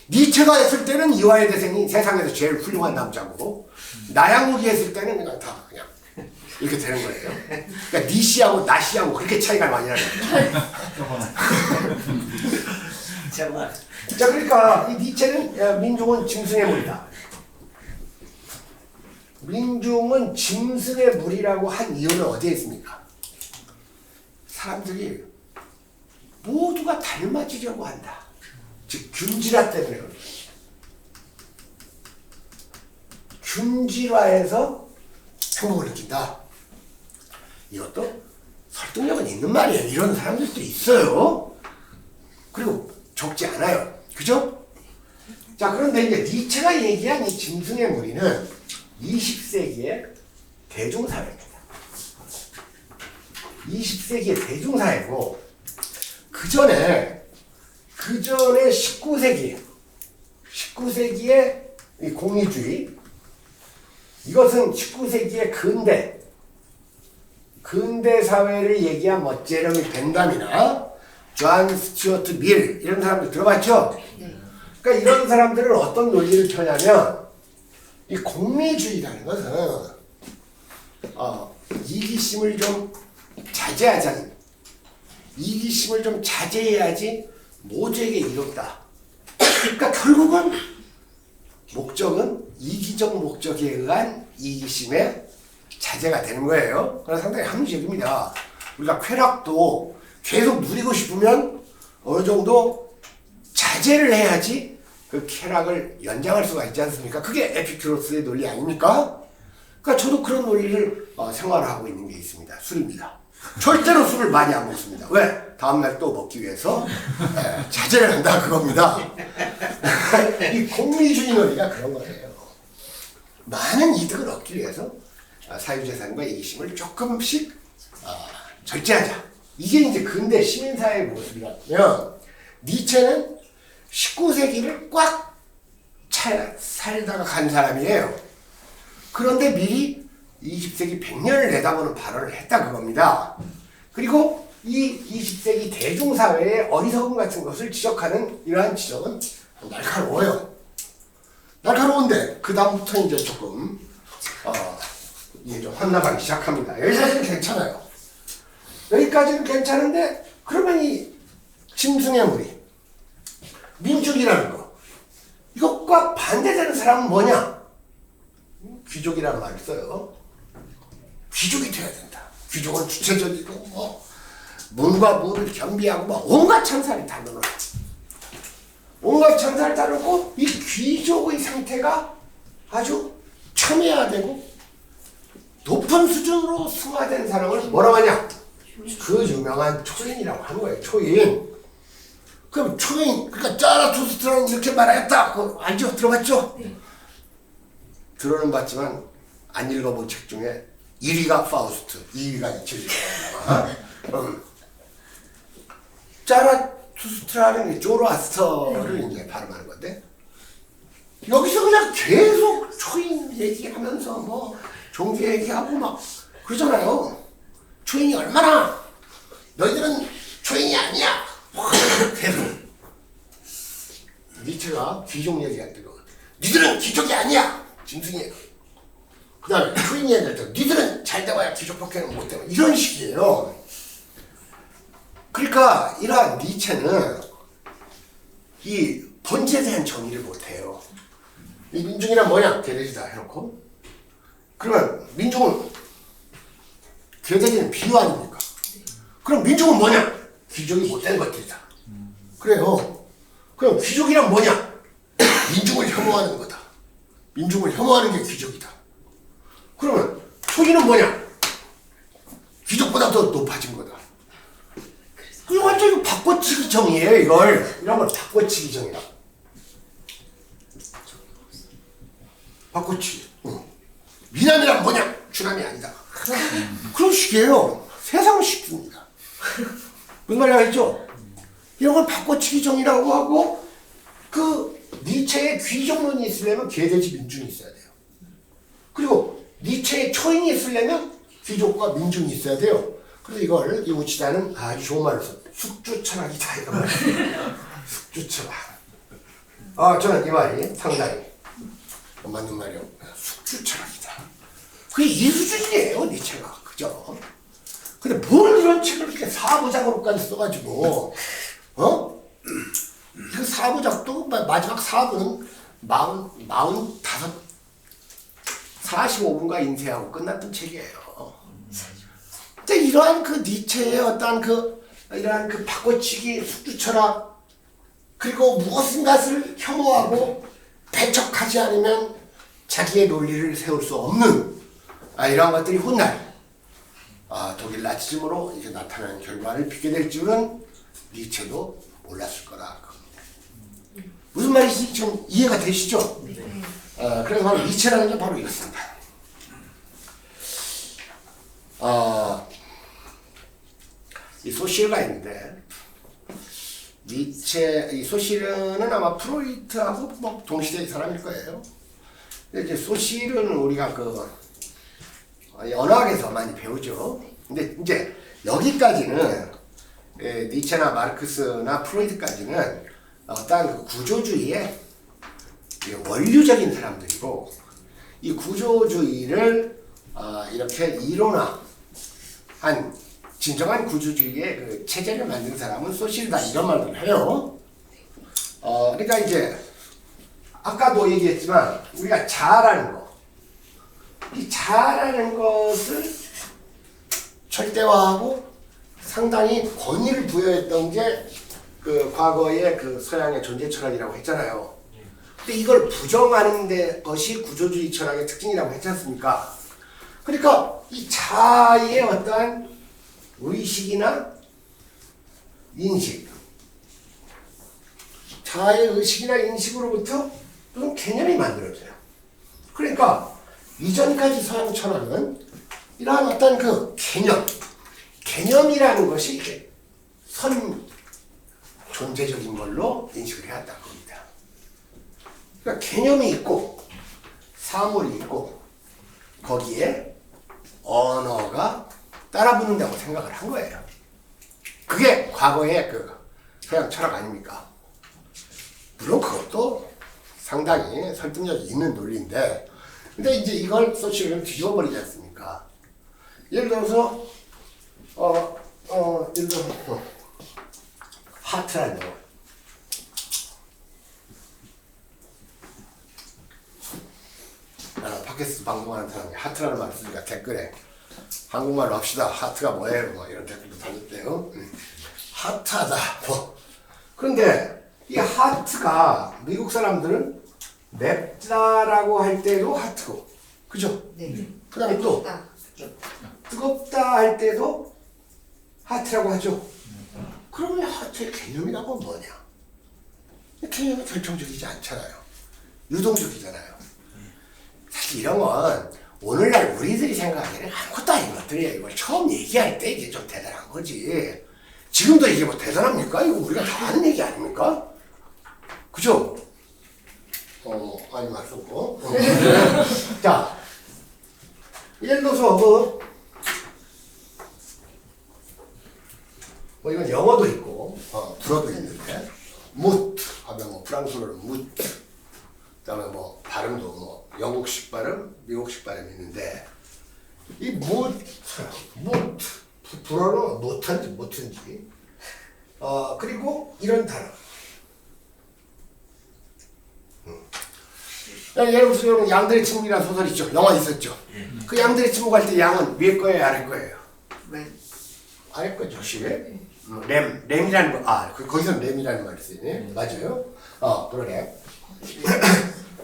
니체가 했을 때는 이화의 대생이 세상에서 제일 훌륭한 남자고 나향옥이 했을 때는 그냥 다 그냥 이렇게 되는 거예요. 그러니까 니씨하고 나씨하고 그렇게 차이가 많이 나요. 정말. 자, 그러니까 이 니체는 민중은 짐승의 물이다. 민중은 짐승의 물이라고 한 이유는 어디에 있습니까? 사람들이 모두가 닮아지려고 한다. 즉 균질화 때문에 그런 것이죠. 균질화해서 행복을 느낀다. 이것도 설득력은 있는 말이에요. 이런 사람들도 있어요. 그리고 적지 않아요. 그죠? 자, 그런데 이제 니체가 얘기한 이 짐승의 무리는 20세기의 대중사회입니다. 20세기의 대중사회고 그 전에 19세기의 이 공리주의, 이것은 19세기의 근대 사회를 얘기한 뭐 제러미 벤담이나 존 스튜어트 밀 이런 사람들 들어봤죠? 네. 그러니까 이런 사람들은 어떤 논리를 펴냐면 이 공리주의라는 것은 이기심을 좀 자제하자니, 이기심을 좀 자제해야지 모두에게 이롭다. 그러니까 결국은 목적은 이기적 목적에 의한 이기심의 자제가 되는 거예요. 그래서 상당히 합리적입니다. 우리가 쾌락도 계속 누리고 싶으면 어느 정도 자제를 해야지 그 쾌락을 연장할 수가 있지 않습니까? 그게 에피큐로스의 논리 아닙니까? 그러니까 저도 그런 논리를 생활하고 있는 게 있습니다. 술입니다. 절대로 술을 많이 안 먹습니다. 왜? 다음날 또 먹기 위해서 자제를 한다 그겁니다. 이 공리주의 논리가 그런 거예요. 많은 이득을 얻기 위해서 사유재산과 이기심을 조금씩 절제하자. 이게 이제 근대 시민사회의 모습이라면 니체는 19세기를 꽉 살다가 간 사람이에요. 그런데 미리 20세기 100년을 내다보는 발언을 했다 그겁니다. 그리고 이 20세기 대중사회의 어리석음 같은 것을 지적하는 이러한 지적은 날카로워요. 날카로운데 그 다음부터 이제 조금 이게 좀 헛나가기 시작합니다. 여기까지는 괜찮아요. 여기까지는 괜찮은데 그러면 이 짐승의 무리, 민중이라는 거, 이것과 반대되는 사람은 뭐냐? 귀족이라는 말을 써요. 귀족이 돼야 된다. 귀족은 주체적이고 문과 무를 겸비하고 온갖 찬사를 다 넣어놔. 온갖 찬사를 다 넣고 이 귀족의 상태가 아주 첨예화되고 높은 수준으로 승화된 사람을 뭐라고 하냐? 그 유명한 초인이라고 하는 거예요. 초인. 그럼 초인, 그러니까 짜라투스트라는 이렇게 말했다. 그거 알죠? 들어봤죠? 네. 들어는 봤지만 안 읽어본 책 중에 1위가 파우스트, 2위가 이철이다. 짜라투스트라는 조로아스터를 이제 발음하는 건데 여기서 그냥 계속 초인 얘기하면서 뭐 종교 얘기하고 막 그러잖아요. 초인이 얼마나 너희들은 초인이 아니야. 계속 니체가 귀족 얘기할 때도 니들은 귀족이 아니야. 짐승이에요. 그 다음에 초인 얘기할 때 니들은 잘 돼봐야 귀족 복귀는 못 돼봐. 이런 식이에요. 그러니까 이러한 니체는 이 본질에 대한 정의를 못해요. 이 민중이란 뭐냐? 개돼지다 해놓고 그러면 민중은 개돼지는 비유 아닙니까? 그럼 민중은 뭐냐? 귀족이 못된 것들이다. 그래요. 그럼 귀족이란 뭐냐? 민중을 혐오하는 거다. 민중을 혐오하는 게 귀족이다. 그러면 초인은 뭐냐? 귀족보다 더 높아진 거다. 이거 완전히 바꿔치기 정의예요. 이런 걸 바꿔치기 정의라. 바꿔치기. 미남이란 뭐냐? 주남이 아니다. 그런 식이에요. 세상을 시킵니다. 무슨 말이야 했죠? 이런 걸 바꿔치기 정의라고 하고 그 니체의 귀족론이 있으려면 개돼지 민중이 있어야 돼요. 그리고 니체의 초인이 있으려면 귀족과 민중이 있어야 돼요. 그래서 이걸 이 우치다는 아주 좋은 말로 써. 숙주철학이다 이거 말이에요. 숙주철학. 저는 이 말이 상당히 맞는 말이에요. 숙주철학이다. 그게 이 수준이에요 니체가. 그죠? 근데 뭘 이런 책을 이렇게 사부작으로까지 써가지고 그 사부작도 마지막 사부는 45분가 인쇄하고 끝났던 책이에요. 이러한 그 니체의 어떠한 이러한 그 바꿔치기 숙주철학 그리고 무엇인가를 혐오하고 배척하지 않으면 자기의 논리를 세울 수 없는 이러한 것들이 훗날 독일 나치즘으로 이제 나타나는 결과를 빚게 될 줄은 니체도 몰랐을 거라. 무슨 말인지 좀 이해가 되시죠? 그래서 바로 니체라는 게 바로 이렇습니다. 이 소실가 있는데 니체, 이 소실은 아마 프로이트하고 뭐 동시대의 사람일 거예요. 근데 이제 소실은 우리가 언어학에서 많이 배우죠. 근데 이제 여기까지는 니체나 마르크스나 프로이트까지는 어떠한 그 구조주의의 원류적인 사람들이고 이 구조주의를 이렇게 이론화한 진정한 구조주의의 그 체제를 만든 사람은 소실이다 이런 말을 해요. 그러니까 이제 아까도 얘기했지만 우리가 자아라는 거, 이 자아라는 것을 절대화하고 상당히 권위를 부여했던 게 그 과거의 그 서양의 존재 철학이라고 했잖아요. 근데 이걸 부정하는 데 것이 구조주의 철학의 특징이라고 했지 않습니까? 그러니까 이 자아의 어떠한 의식이나 인식, 자아의 의식이나 인식으로부터 무슨 개념이 만들어져요. 그러니까 이전까지 서양 철학은 이러한 어떤 그 개념이라는 것이 이제 존재적인 걸로 인식을 해왔다는 겁니다. 그러니까 개념이 있고 사물이 있고 거기에 언어가 따라붙는다고 생각을 한 거예요. 그게 과거의 그 서양 철학 아닙니까? 물론 그것도 상당히 설득력이 있는 논리인데, 근데 이제 이걸 소실은 뒤집어버리지 않습니까? 예를 들어서 예를 들어서 하트라는 거. 팟캐스트 방송하는 사람이 하트라는 말을 쓰니까 댓글에 한국말로 합시다. 하트가 뭐예요? 뭐 이런 댓글도 달렸대요. 하트하다. 뭐. 그런데 이 하트가 미국 사람들은 맵다라고 할 때도 하트고, 그죠? 네. 그 다음에 또 뜨겁다 할 때도 하트라고 하죠. 그러면 하트의 개념이라고 뭐냐? 개념이 결정적이지 않잖아요. 유동적이잖아요. 사실 이런 건 오늘날 우리들이 생각하기에는 아무것도 아닌 것들이에요. 이걸 처음 얘기할 때 이게 좀 대단한 거지. 지금도 이게 뭐 대단합니까? 이거 우리가 다 아는 얘기 아닙니까? 그죠? 아니 맞었고. 자, 예를 들어서 뭐 이건 영어도 있고 불어도 있는데 무트 하면 뭐 프랑스어로는 무트, 그다음에 뭐 발음도 뭐 영국식 발음, 미국식 발음이 있는데 이 무트 불어는 못한지 그리고 이런 단어. 예를 들어서 여러분 양들의 침묵이라는 소설 있죠. 영화 있었죠. 그 양들의 침묵 할 때 양은 위에 거예요, 아래 거예요? 아래 거죠, 시에. 램이라는 거, 거기서 램이라는 말이 쓰이네. 맞아요? 그러네.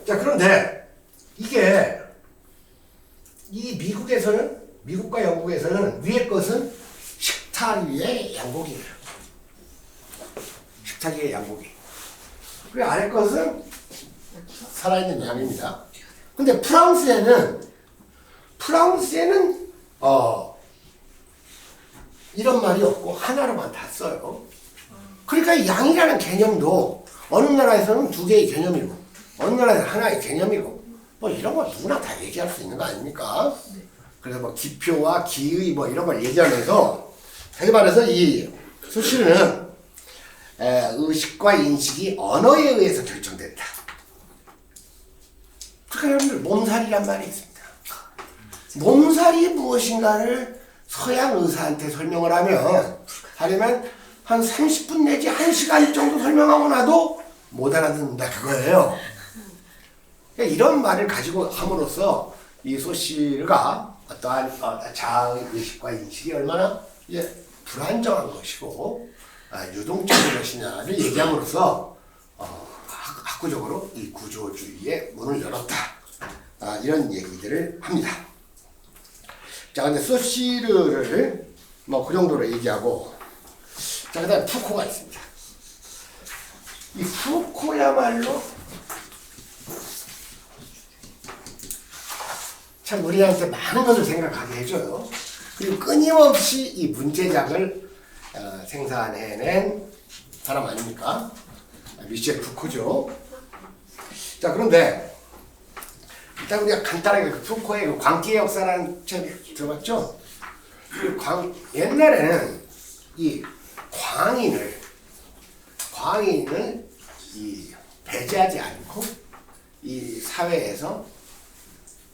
자, 그런데 이게 이 미국과 영국에서는 위에 것은 식탁 위에 양고기예요. 식탁 위에 양고기. 그리고 아래 것은 살아있는 양입니다. 근데 프랑스에는 이런 말이 없고 하나로만 다 써요. 그러니까 양이라는 개념도 어느 나라에서는 두 개의 개념이고 어느 나라에서는 하나의 개념이고 뭐 이런 거 누구나 다 얘기할 수 있는 거 아닙니까? 그래서 뭐 기표와 기의 뭐 이런 걸 얘기하면서 다시 말해서 이 소시는 의식과 인식이 언어에 의해서 결정된다. 그러니까 여러분들 몸살이란 말이 있습니다. 몸살이 무엇인가를 서양 의사한테 설명을 하려면 한 30분 내지 1시간 정도 설명하고 나도 못 알아듣는다 그거예요. 그러니까 이런 말을 가지고 함으로써 이 소시가 어떠한 자아의식과 인식이 얼마나 불안정한 것이고 유동적인 것이냐를 얘기함으로써 학구적으로 이 구조주의의 문을 열었다. 이런 얘기들을 합니다. 자, 근데 소시르를 뭐 그 정도로 얘기하고, 자, 그 다음에 푸코가 있습니다. 이 푸코야말로 참 우리한테 많은 것을 생각하게 해줘요. 그리고 끊임없이 이 문제작을 생산해낸 사람 아닙니까? 미셸 푸코죠. 자, 그런데 일단 우리가 간단하게 그 푸코의 그 광기의 역사라는 책 들어봤죠? 옛날에는 이 광인을 이 배제하지 않고 이 사회에서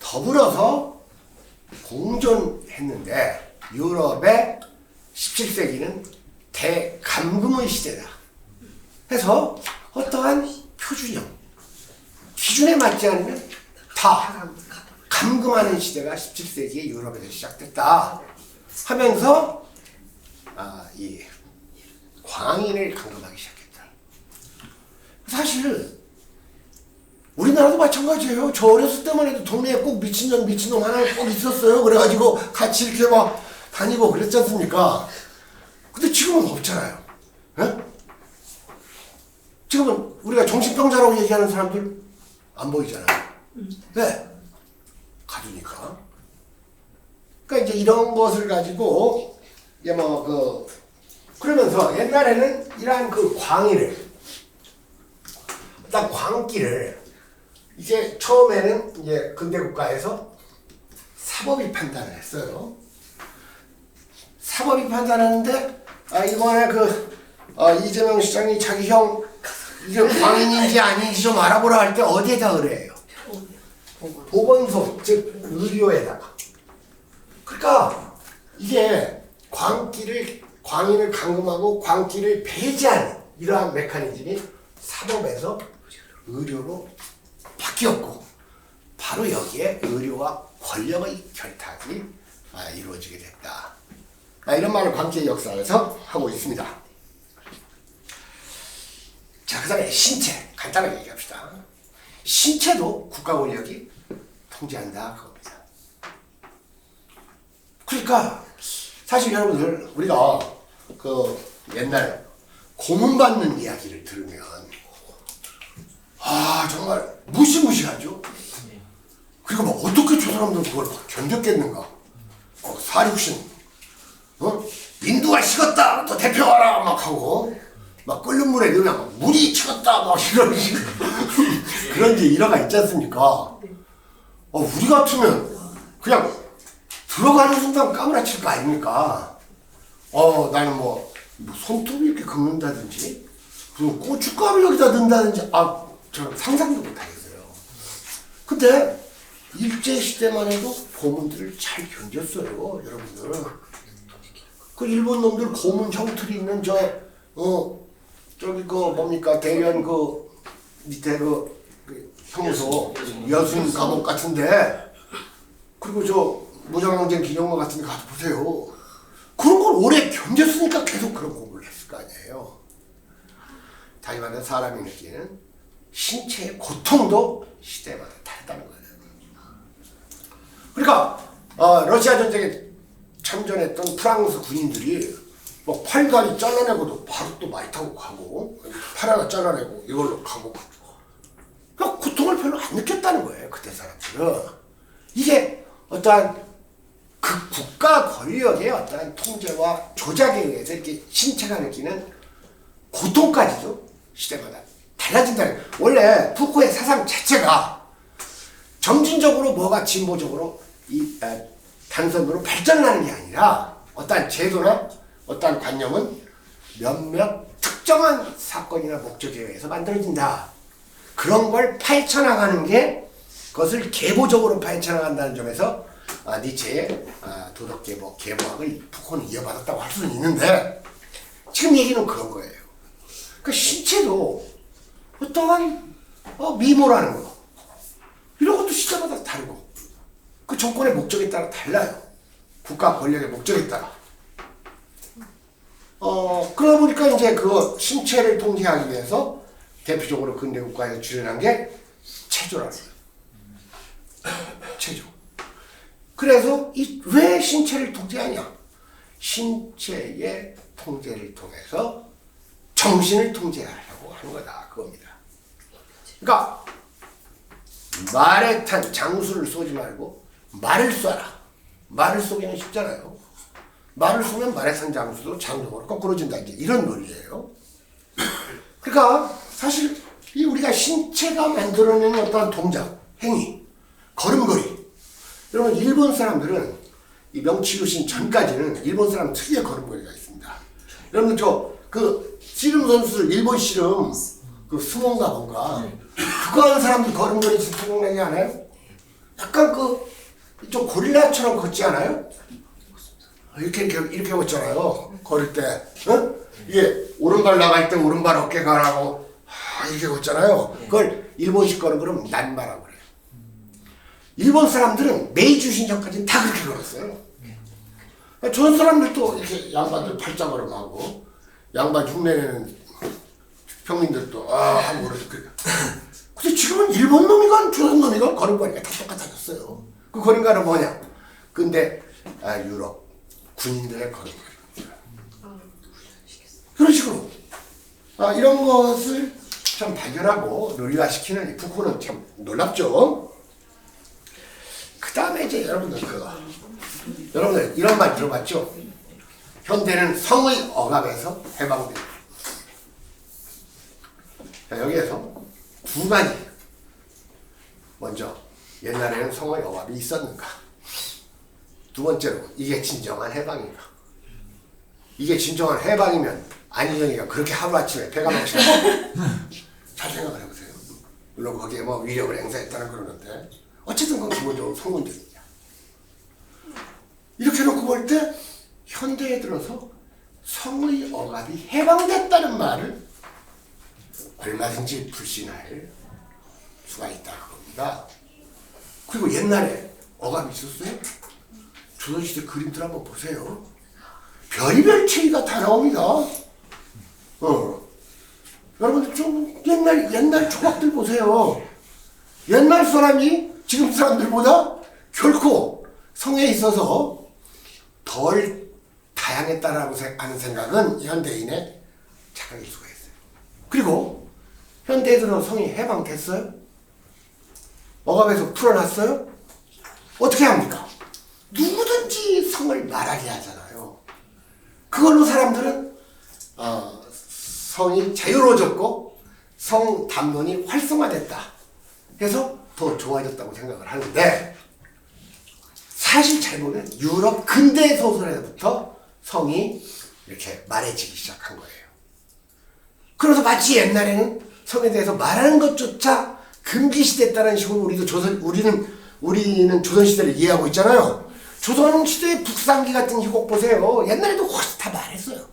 더불어서 공존했는데 유럽의 17세기는 대감금의 시대다. 해서 어떠한 표준형, 기준에 맞지 않으면 다 감금하는 시대가 17세기에 유럽에서 시작됐다 하면서 이 광인을 감금하기 시작했다. 사실 우리나라도 마찬가지예요. 저 어렸을 때만 해도 동네에 꼭 미친놈 하나 꼭 있었어요. 그래가지고 같이 이렇게 막 다니고 그랬지 않습니까? 근데 지금은 없잖아요. 에? 지금은 우리가 정신병자라고 얘기하는 사람들 안 보이잖아요. 왜? 가두니까. 그러니까 이제 이런 것을 가지고 이제 뭐 그러면서 옛날에는 이러한 그 광의를 딱 광기를 이제 처음에는 이제 근대 국가에서 사법이 판단을 했어요. 사법이 판단하는데 이번에 이재명 시장이 자기 형 이게 광인인지 아닌지 좀 알아보라 할 때 어디에다 의뢰해요? 보건소, 즉 의료에다가. 그러니까 이게 광인을 감금하고 광기를 배제하는 이러한 메커니즘이 사법에서 의료로 바뀌었고, 바로 여기에 의료와 권력의 결탁이 이루어지게 됐다. 이런 말을 광기의 역사에서 하고 있습니다. 자, 그 다음에 신체 간단하게 얘기합시다. 신체도 국가 권력이 통제한다 그겁니다. 그러니까 사실 여러분들 우리가 옛날 고문 받는 이야기를 들으면 정말 무시무시하죠. 그리고 막 어떻게 저 사람들 그걸 막 견뎠겠는가. 사륙신 인두가 식었다 또 대표하라 막 하고 막 끓는 물에 넣으면 물이 식었다 막 이런 식으로 그런 게 일화가 있지 않습니까? 우리 같으면 그냥 들어가는 순간 까무라칠 거 아닙니까? 나는 뭐 손톱이 이렇게 긁는다든지 그리고 고춧가루 여기다 넣는다든지 저는 상상도 못하겠어요. 근데 일제시대만 해도 고문들을 잘 견뎠어요, 여러분들. 그 일본 놈들 고문 형틀이 있는 저기 뭡니까 대련 밑에 형무소 여순 감옥 같은데, 그리고 저 무장항쟁 기념관 같은 데 가서 보세요. 그런 걸 오래 견뎠으니까 계속 그런 공부를 했을 거 아니에요. 다시 말해 사람이 느끼는 신체의 고통도 시대마다 다르다는 거예요. 그러니까 러시아 전쟁에 참전했던 프랑스 군인들이 뭐 팔다리 잘라내고도 바로 또 많이 타고 가고, 팔 하나 잘라내고 이걸로 가고, 그러니까 고통을 별로 안 느꼈다는 거예요, 그때 사람들은. 이게 어떠한 그 국가 권력의 어떠한 통제와 조작에 의해서 이렇게 신체가 느끼는 고통까지도 시대마다 달라진다는 거예요. 원래 푸코의 사상 자체가 점진적으로 뭐가 진보적으로 단선으로 발전하는 게 아니라 어떠한 제도나 어떠한 관념은 몇몇 특정한 사건이나 목적에 의해서 만들어진다. 그런 걸 파헤쳐나가는 게 그것을 계보적으로 파헤쳐나간다는 점에서 니체의 도덕계보, 계보학을 푸코는 이어받았다고 할 수는 있는데 지금 얘기는 그런 거예요. 그 신체도 어떠한 미모라는 거 이런 것도 시대마다 다르고 그 정권의 목적에 따라 달라요. 국가 권력의 목적에 따라. 그러다 보니까 이제 그 신체를 통제하기 위해서 대표적으로 근대 국가에서 주련한 게 체조라는 거예요. 체조. 그래서 왜 신체를 통제하냐? 신체의 통제를 통해서 정신을 통제하려고 하는 거다. 그겁니다. 그러니까 말에 탄 장수를 쏘지 말고 말을 쏴라. 말을 쏘기는 쉽잖아요. 말을 쏘면 말에 탄 장수도 장동으로 거꾸로진다. 이제 이런 논리예요. 그러니까 사실 이 우리가 신체가 만들어내는 어떤 동작, 행위, 걸음걸이. 여러분 일본 사람들은 이 명치유신 전까지는 일본 사람 특유의 걸음걸이가 있습니다. 여러분 그 씨름 선수들 일본 씨름 그 스모인가 뭔가 그거 하는 사람들 걸음걸이 진짜 생각나지 않아요? 약간 좀 고릴라처럼 걷지 않아요? 이렇게 걷잖아요. 걸을 때, 이게 오른발 나갈 때 오른발 어깨 가라고 이렇게 걷잖아요. 그걸 일본식 걸음 그러면 난바라고 그래요. 일본 사람들은 메이지 유신 전까지는 다 그렇게 걸었어요. 전 사람들도 이렇게 양반들 팔자 걸음하고 양반 흉내내는 평민들도 하고 그러죠. 근데 지금은 일본 놈이건 조선 놈이건 걸음걸이가 다 똑같아졌어요. 그 걸음걸이는 뭐냐? 근데 유럽 군인들의 걸음걸이입니다. 그런 식으로 이런 것을 좀 발견하고 논리화시키는 이 푸코는 참 놀랍죠. 그 다음에 이제 여러분들 이런 말 들어봤죠? 현대는 성의 억압에서 해방된다. 여기에서 두 가지. 먼저 옛날에는 성의 억압이 있었는가? 두 번째로 이게 진정한 해방인가? 이게 진정한 해방이면 안희정이가 그렇게 하루아침에 배가 막히고 잘 생각을 해보세요. 물론 거기에 뭐 위력을 행사했다는 그러는데 어쨌든 그건 기본적으로 성문제입니다. 이렇게 놓고 볼 때 현대에 들어서 성의 억압이 해방됐다는 말을 얼마든지 불신할 수가 있다 그겁니다. 그리고 옛날에 억압이 있었어요? 조선시대 그림들 한번 보세요. 별의별 체리가 다 나옵니다. 여러분들 좀 옛날 조각들 보세요. 옛날 사람이 지금 사람들보다 결코 성에 있어서 덜 다양했다라고 하는 생각은 현대인의 착각일 수가 있어요. 그리고 현대에 들어 성이 해방됐어요? 억압에서 풀어놨어요? 어떻게 합니까? 누구든지 성을 말하게 하잖아요. 그걸로 사람들은 성이 자유로워졌고 성 담론이 활성화됐다 해서 더 좋아졌다고 생각을 하는데 사실 잘 보면 유럽 근대 소설에부터 성이 이렇게 말해지기 시작한 거예요. 그래서 마치 옛날에는 성에 대해서 말하는 것조차 금기시됐다는 식으로 우리는 조선시대를 이해하고 있잖아요. 조선시대의 북상기 같은 희곡 보세요. 옛날에도 훨씬 다 말했어요.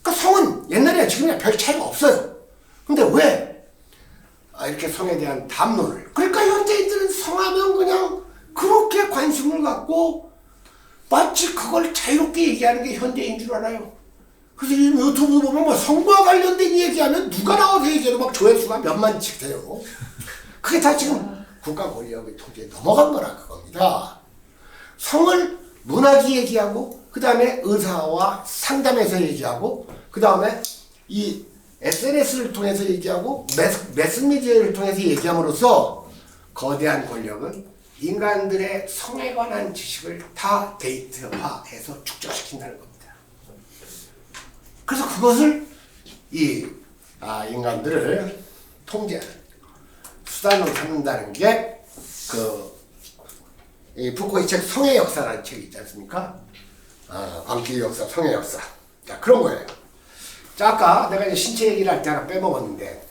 그러니까 성은 옛날이나 지금이나 별 차이가 없어요. 근데 왜 이렇게 성에 대한 담론을 그러니까 현대인들은 성하면 그냥 그렇게 관심을 갖고 마치 그걸 자유롭게 얘기하는 게 현대인 줄 알아요. 그래서 유튜브 보면 뭐 성과 관련된 얘기하면 누가 나와서 얘기해도 막 조회수가 몇만씩 돼요. 그게 다 지금 국가 권력의 통제에 넘어간 거라 그겁니다. 성을 문학이 얘기하고 그 다음에 의사와 상담에서 얘기하고 그 다음에 이 SNS를 통해서 얘기하고 매스미디어를 통해서 얘기함으로써 거대한 권력은 인간들의 성에 관한 지식을 다 데이터화해서 축적시킨다는 겁니다. 그래서 그것을 인간들을 통제하는 수단으로 삼는다는 게 이 푸코의 책 성의 역사라는 책이 있지 않습니까? 광기의 역사, 성의 역사. 자, 그런 거예요. 자, 아까 내가 이제 신체 얘기를 할 때 하나 빼먹었는데,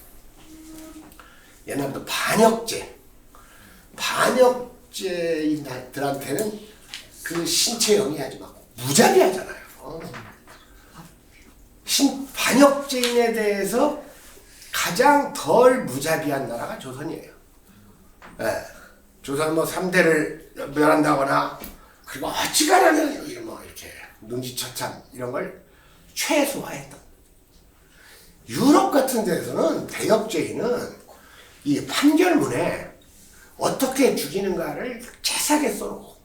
옛날부터 반역죄인들한테는 그 신체형이 아주 막 무자비하잖아요. 반역죄인에 대해서 가장 덜 무자비한 나라가 조선이에요. 예. 조선 뭐 3대를 멸한다거나, 그리고 어지간하면 뭐 이렇게 눈치처참 이런 걸 최소화했던. 유럽 같은 데서는 대역죄인은 이 판결문에 어떻게 죽이는가를 자세하게 써놓고,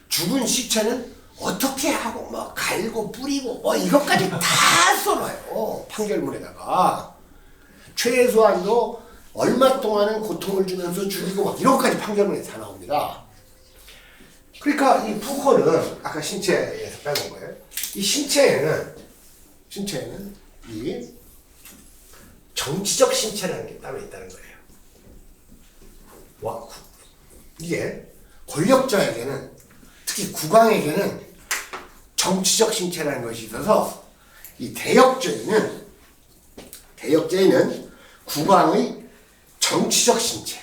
죽은 시체는 어떻게 하고 뭐 갈고 뿌리고 뭐 이것까지 다 써놔요. 판결문에다가. 최소한도 얼마 동안은 고통을 주면서 죽이고 막 이런 것까지 판결문에 다 나옵니다. 그러니까 이 푸코는 아까 신체에서 빼놓은 거예요. 이 신체에는 이 정치적 신체라는 게 따로 있다는 거예요. 와, 이게 권력자에게는, 특히 국왕에게는 정치적 신체라는 것이 있어서, 이 대역죄인은 국왕의 정치적 신체,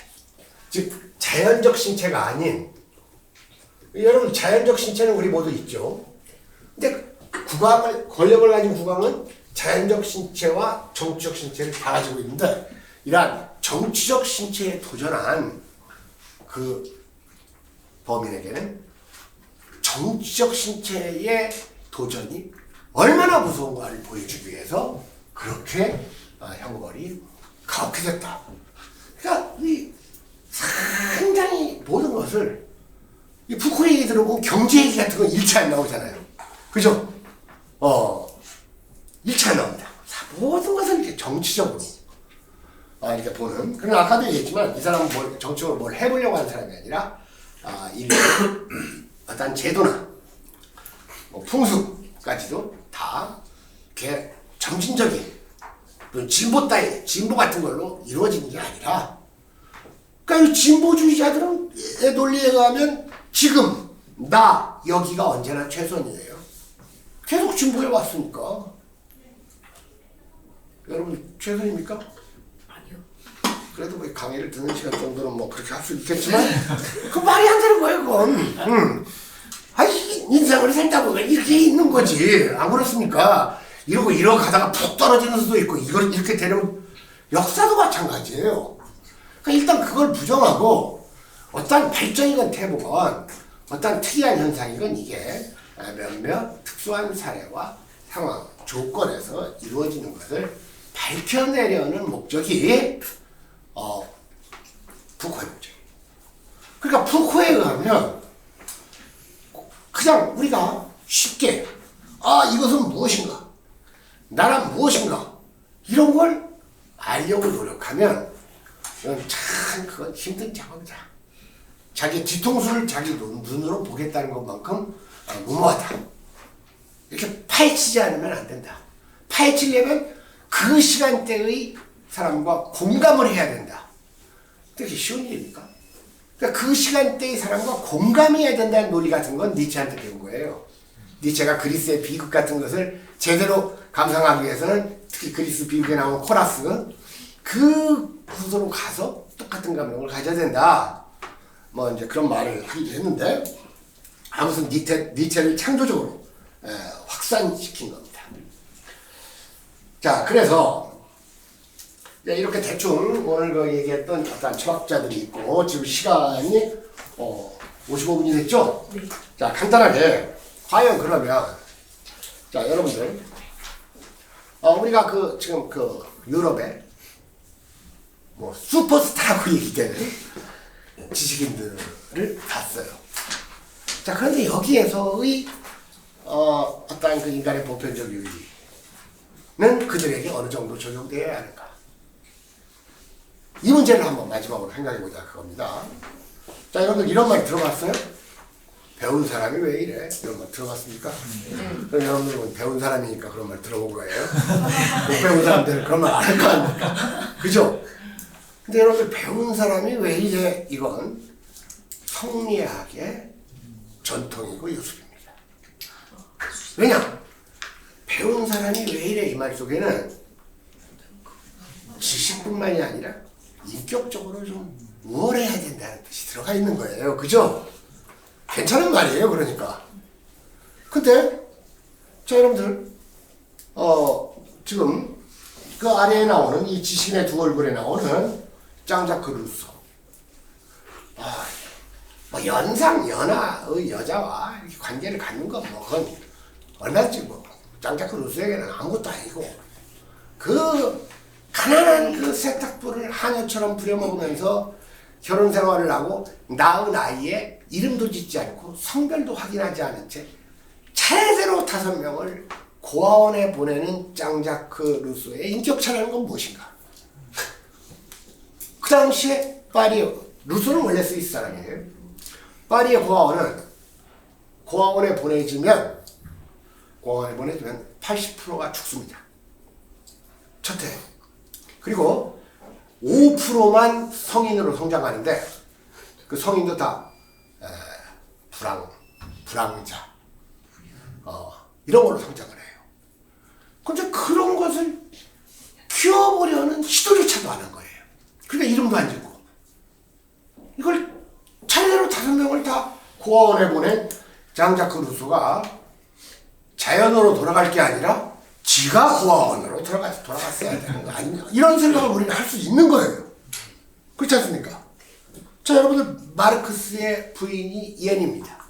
즉 자연적 신체가 아닌, 여러분 자연적 신체는 우리 모두 있죠. 근데 권력을 가진 국왕은 자연적 신체와 정치적 신체를 다 가지고 있는데, 이러한 정치적 신체에 도전한 그 범인에게는 정치적 신체의 도전이 얼마나 무서운가를 보여주기 위해서 그렇게 형벌이 가혹해졌다. 그러니까 이 상당히 모든 것을, 이 푸코 얘기 들어보면 경제 얘기 같은 건 일체 안 나오잖아요. 그죠? 일체 안 나옵니다. 모든 것을 이렇게 정치적으로 이렇게 보는. 그러나 아까도 얘기했지만 이 사람은 정치적으로 뭘 해보려고 하는 사람이 아니라 인류의 어떤 제도나 뭐 풍습까지도 다 이렇게 점진적인 진보 같은 걸로 이루어지는 게 아니라, 그러니까 이 진보주의자들의 논리에 의하면 지금 여기가 언제나 최선이에요. 계속 진보해 왔으니까. 여러분 최선입니까? 아니요. 그래도 뭐 강의를 듣는 시간 정도는 뭐 그렇게 할 수 있겠지만 그 말이 안 되는 거예요, 그건. 인생을 살다 보면 이렇게 있는 거지. 안 그렇습니까? 이러고 가다가 푹 떨어지는 수도 있고, 이걸 이렇게 되는 역사도 마찬가지예요. 그러니까 일단 그걸 부정하고, 어떤 발전이건 태보건, 어떤 특이한 현상이건 이게 몇몇 특수한 사례와 상황, 조건에서 이루어지는 것을 밝혀내려는 목적이 푸코의 목적이에요. 그러니까 푸코에 의하면 그냥 우리가 쉽게 이것은 무엇인가, 나란 무엇인가, 이런 걸 알려고 노력하면 그건 힘든 작업이다. 자기 뒤통수를 자기 눈으로 보겠다는 것만큼 무모하다. 이렇게 파헤치지 않으면 안 된다. 파헤치려면 그 시간대의 사람과 공감을 해야 된다. 그게 쉬운 일입니까? 그러니까 그 시간대의 사람과 공감해야 된다는 논리 같은 건 니체한테 배운 거예요. 니체가 그리스의 비극 같은 것을 제대로 감상하기 위해서는, 특히 그리스 비극에 나오는 코라스, 그 구도로 가서 똑같은 감정을 가져야 된다. 뭐 이제 그런 말을 하기도 했는데, 아무튼 니체를 창조적으로 확산시킨 겁니다. 자, 그래서 이렇게 대충 오늘 그 얘기했던 어떤 철학자들이 있고, 지금 시간이 55분이 됐죠? 네. 자, 간단하게 과연 그러면, 자, 여러분들 우리가 지금 유럽에 뭐 슈퍼스타라고 얘기되는 지식인들을 봤어요. 자, 그런데 여기에서의 어떤 그 인간의 보편적 유의는 그들에게 어느 정도 적용되어야 하는가? 이 문제를 한번 마지막으로 생각해보자, 그겁니다. 자, 여러분들 이런 말 들어봤어요? 배운 사람이 왜 이래? 이런 말 들어봤습니까? 그럼 여러분들은 배운 사람이니까 그런 말 들어본 거예요. 못 배운 사람들은 그런 말 안 할 거 아닙니까? 그죠? 근데 여러분들 배운 사람이 왜 이래? 이건 성리학의 전통이고 요술입니다. 왜냐? 배운 사람이 왜 이래 이 말 속에는 지식뿐만이 아니라 인격적으로 좀 우월해야 된다는 뜻이 들어가 있는 거예요. 그죠? 괜찮은 말이에요. 그러니까. 근데 자 여러분들 지금 그 아래에 나오는 이 지식인의 두 얼굴에 나오는 짱자크 루소 뭐 연상연하의 여자와 이렇게 관계를 갖는 건 뭐 그건 얼마지 뭐 짱자크 루소에게는 아무것도 아니고 그 가난한 그 세탁부를 하녀처럼 부려먹으면서 결혼 생활을 하고 낳은 아이의 이름도 짓지 않고 성별도 확인하지 않은 채 차례대로 5명을 고아원에 보내는 짱자크 루소의 인격차라는 건 무엇인가? 그 당시에 파리, 루소는 원래 스위스 사람이에요. 파리의 고아원에 보내지면 80%가 죽습니다. 첫째. 그리고 5%만 성인으로 성장하는데 그 성인도 다 불황자 이런 걸로 성장을 해요. 근데 그런 것을 키워보려는 시도조차도 안 한 거예요. 그러니까 이름도 안 짓고 이걸 차례대로 5명을 다 고아원에 보낸 짱자크 루소가 자연으로 돌아갈 게 아니라 지가 고아원으로 돌아갔어야 되는 거 아니냐 이런 생각을 우리는 할 수 있는 거예요. 그렇지 않습니까? 자 여러분들 마르크스의 부인이 이엔입니다.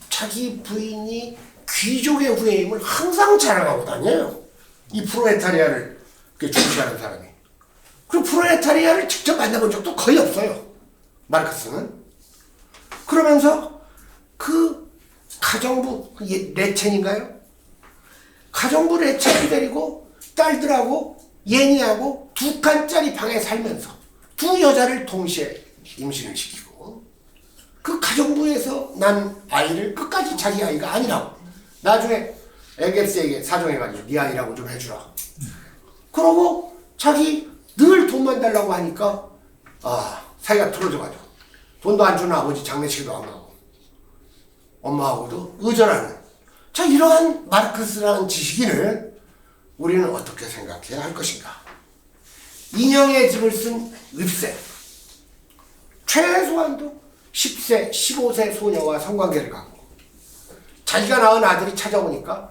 자기 부인이 귀족의 후예임을 항상 자랑하고 다녀요. 이 프롤레타리아를 중시하는 사람이. 그리고 프롤레타리아를 직접 만나본 적도 거의 없어요. 마르크스는. 그러면서 그 가정부 레첸인가요? 가정부 레첸을 데리고 딸들하고 예니하고 2칸짜리 방에 살면서 2 여자를 동시에 임신을 시키고 그 가정부에서 난 아이를 끝까지 자기 아이가 아니라고 나중에 에겔스에게 사정해가지고 네 아이라고 좀 해주라. 그러고 자기 늘 돈만 달라고 하니까 사이가 틀어져가지고 돈도 안 주는 아버지 장례식도 안 가고 엄마하고도 의존하는 자 이러한 마르크스라는 지식인을 우리는 어떻게 생각해야 할 것인가. 인형의 집을 쓴 립세 최소한도 10세, 15세 소녀와 성관계를 갖고 자기가 낳은 아들이 찾아오니까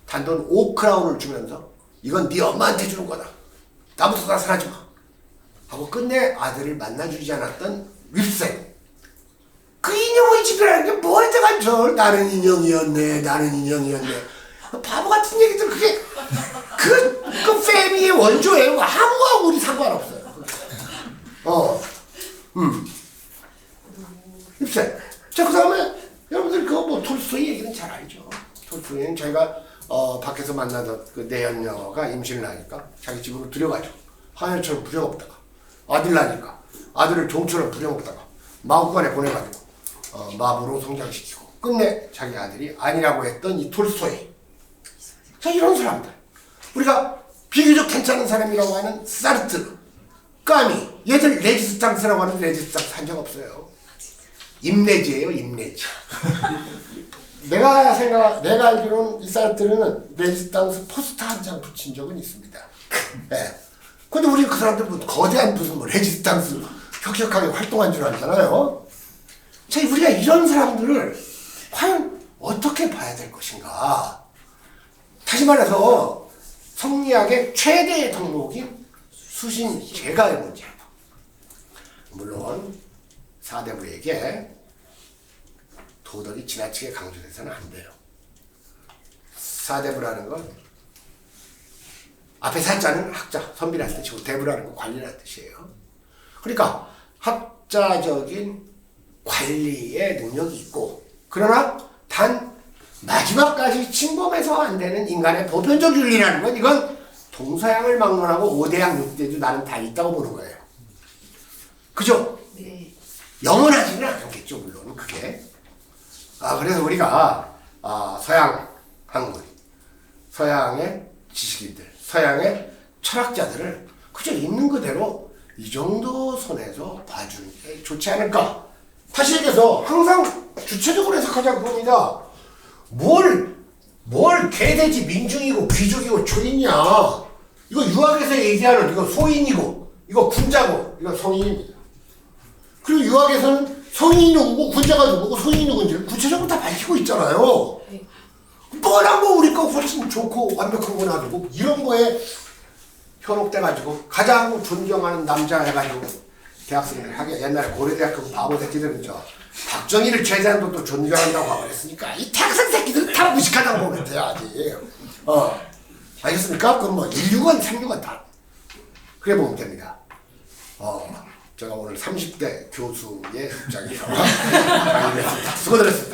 단돈 5크라운을 주면서 이건 네 엄마한테 주는 거다. 나부터 나서하지 마. 하고 끝내 아들을 만나주지 않았던 립세. 그 인형의 집이라는 게 뭘 내가 나는 인형이었네. 바보 같은 얘기들 그게 그 페미의 원조예요. 아무하고 우리 상관없어요. 립세. 자, 그 다음에 여러분들 그거 뭐 톨스토이 얘기는 잘 알죠. 톨스토이는 자기가 밖에서 만나던 그 내연녀가 임신을 하니까 자기 집으로 들여가지고 하늘처럼 부려먹다가 아들 나니까 아들을 종처럼 부려먹다가 마구간에 보내가지고 마부로 성장시키고 끝내 자기 아들이 아니라고 했던 이 톨스토이. 자 이런 사람들 우리가 비교적 괜찮은 사람이라고 하는 사르트, 까미 얘들 레지스탕스라고 하는 레지스탕스 한 적 없어요. 임레지예요. 임레지. 내가 알기로는 이 사람들은 레지스탕스 포스터 한 장 붙인 적은 있습니다. 네. 근데 우리 그 사람들 거대한 무슨 레지스탕스 혁혁하게 활동한 줄 알잖아요. 자, 우리가 이런 사람들을 과연 어떻게 봐야 될 것인가? 다시 말해서 성리학의 최대의 덕목인 수신제가의 문제. 물론 사대부에게 도덕이 지나치게 강조돼서는 안 돼요. 사대부라는 건 앞에 사자는 학자, 선비라는 뜻이고 대부라는 건 관리라는 뜻이에요. 그러니까 학자적인 관리의 능력이 있고 그러나 단 마지막까지 침범해서 안 되는 인간의 보편적 윤리라는 건 이건 동서양을 막론하고 5대양 6대도 나는 다 있다고 보는 거예요. 그죠? 네. 영원하지는 않겠죠, 물론 그게. 그래서 우리가 서양 학문, 서양의 지식인들, 서양의 철학자들을 그저 있는 그대로 이 정도 선에서 봐주는 게 좋지 않을까 다시 얘기해서 항상 주체적으로 해석하자고 봅니다. 뭘 개돼지 민중이고 귀족이고 초인이야. 이거 유학에서 얘기하는 이거 소인이고 이거 군자고 이거 성인입니다. 그리고 유학에서는 성인이 누구고 군자가 누구고 소인이 누군지를 구체적으로 다 밝히고 있잖아요. 뻔한 거 우리 거 훨씬 좋고 완벽한 거 놔두고 이런 거에 현혹돼가지고 가장 존경하는 남자 해가지고 대학생들 하게 옛날에 고려대학교 바보 새끼들은 박정희를 최대한도 존경한다고 하고 그랬으니까 이 대학생 새끼들 다 무식하다고 보면 돼야지. 알겠습니까? 그럼 뭐 1,6은 3,6은 다 그래 보면 됩니다. 제가 오늘 30대 교수의 입장에서 수고드렸습니다.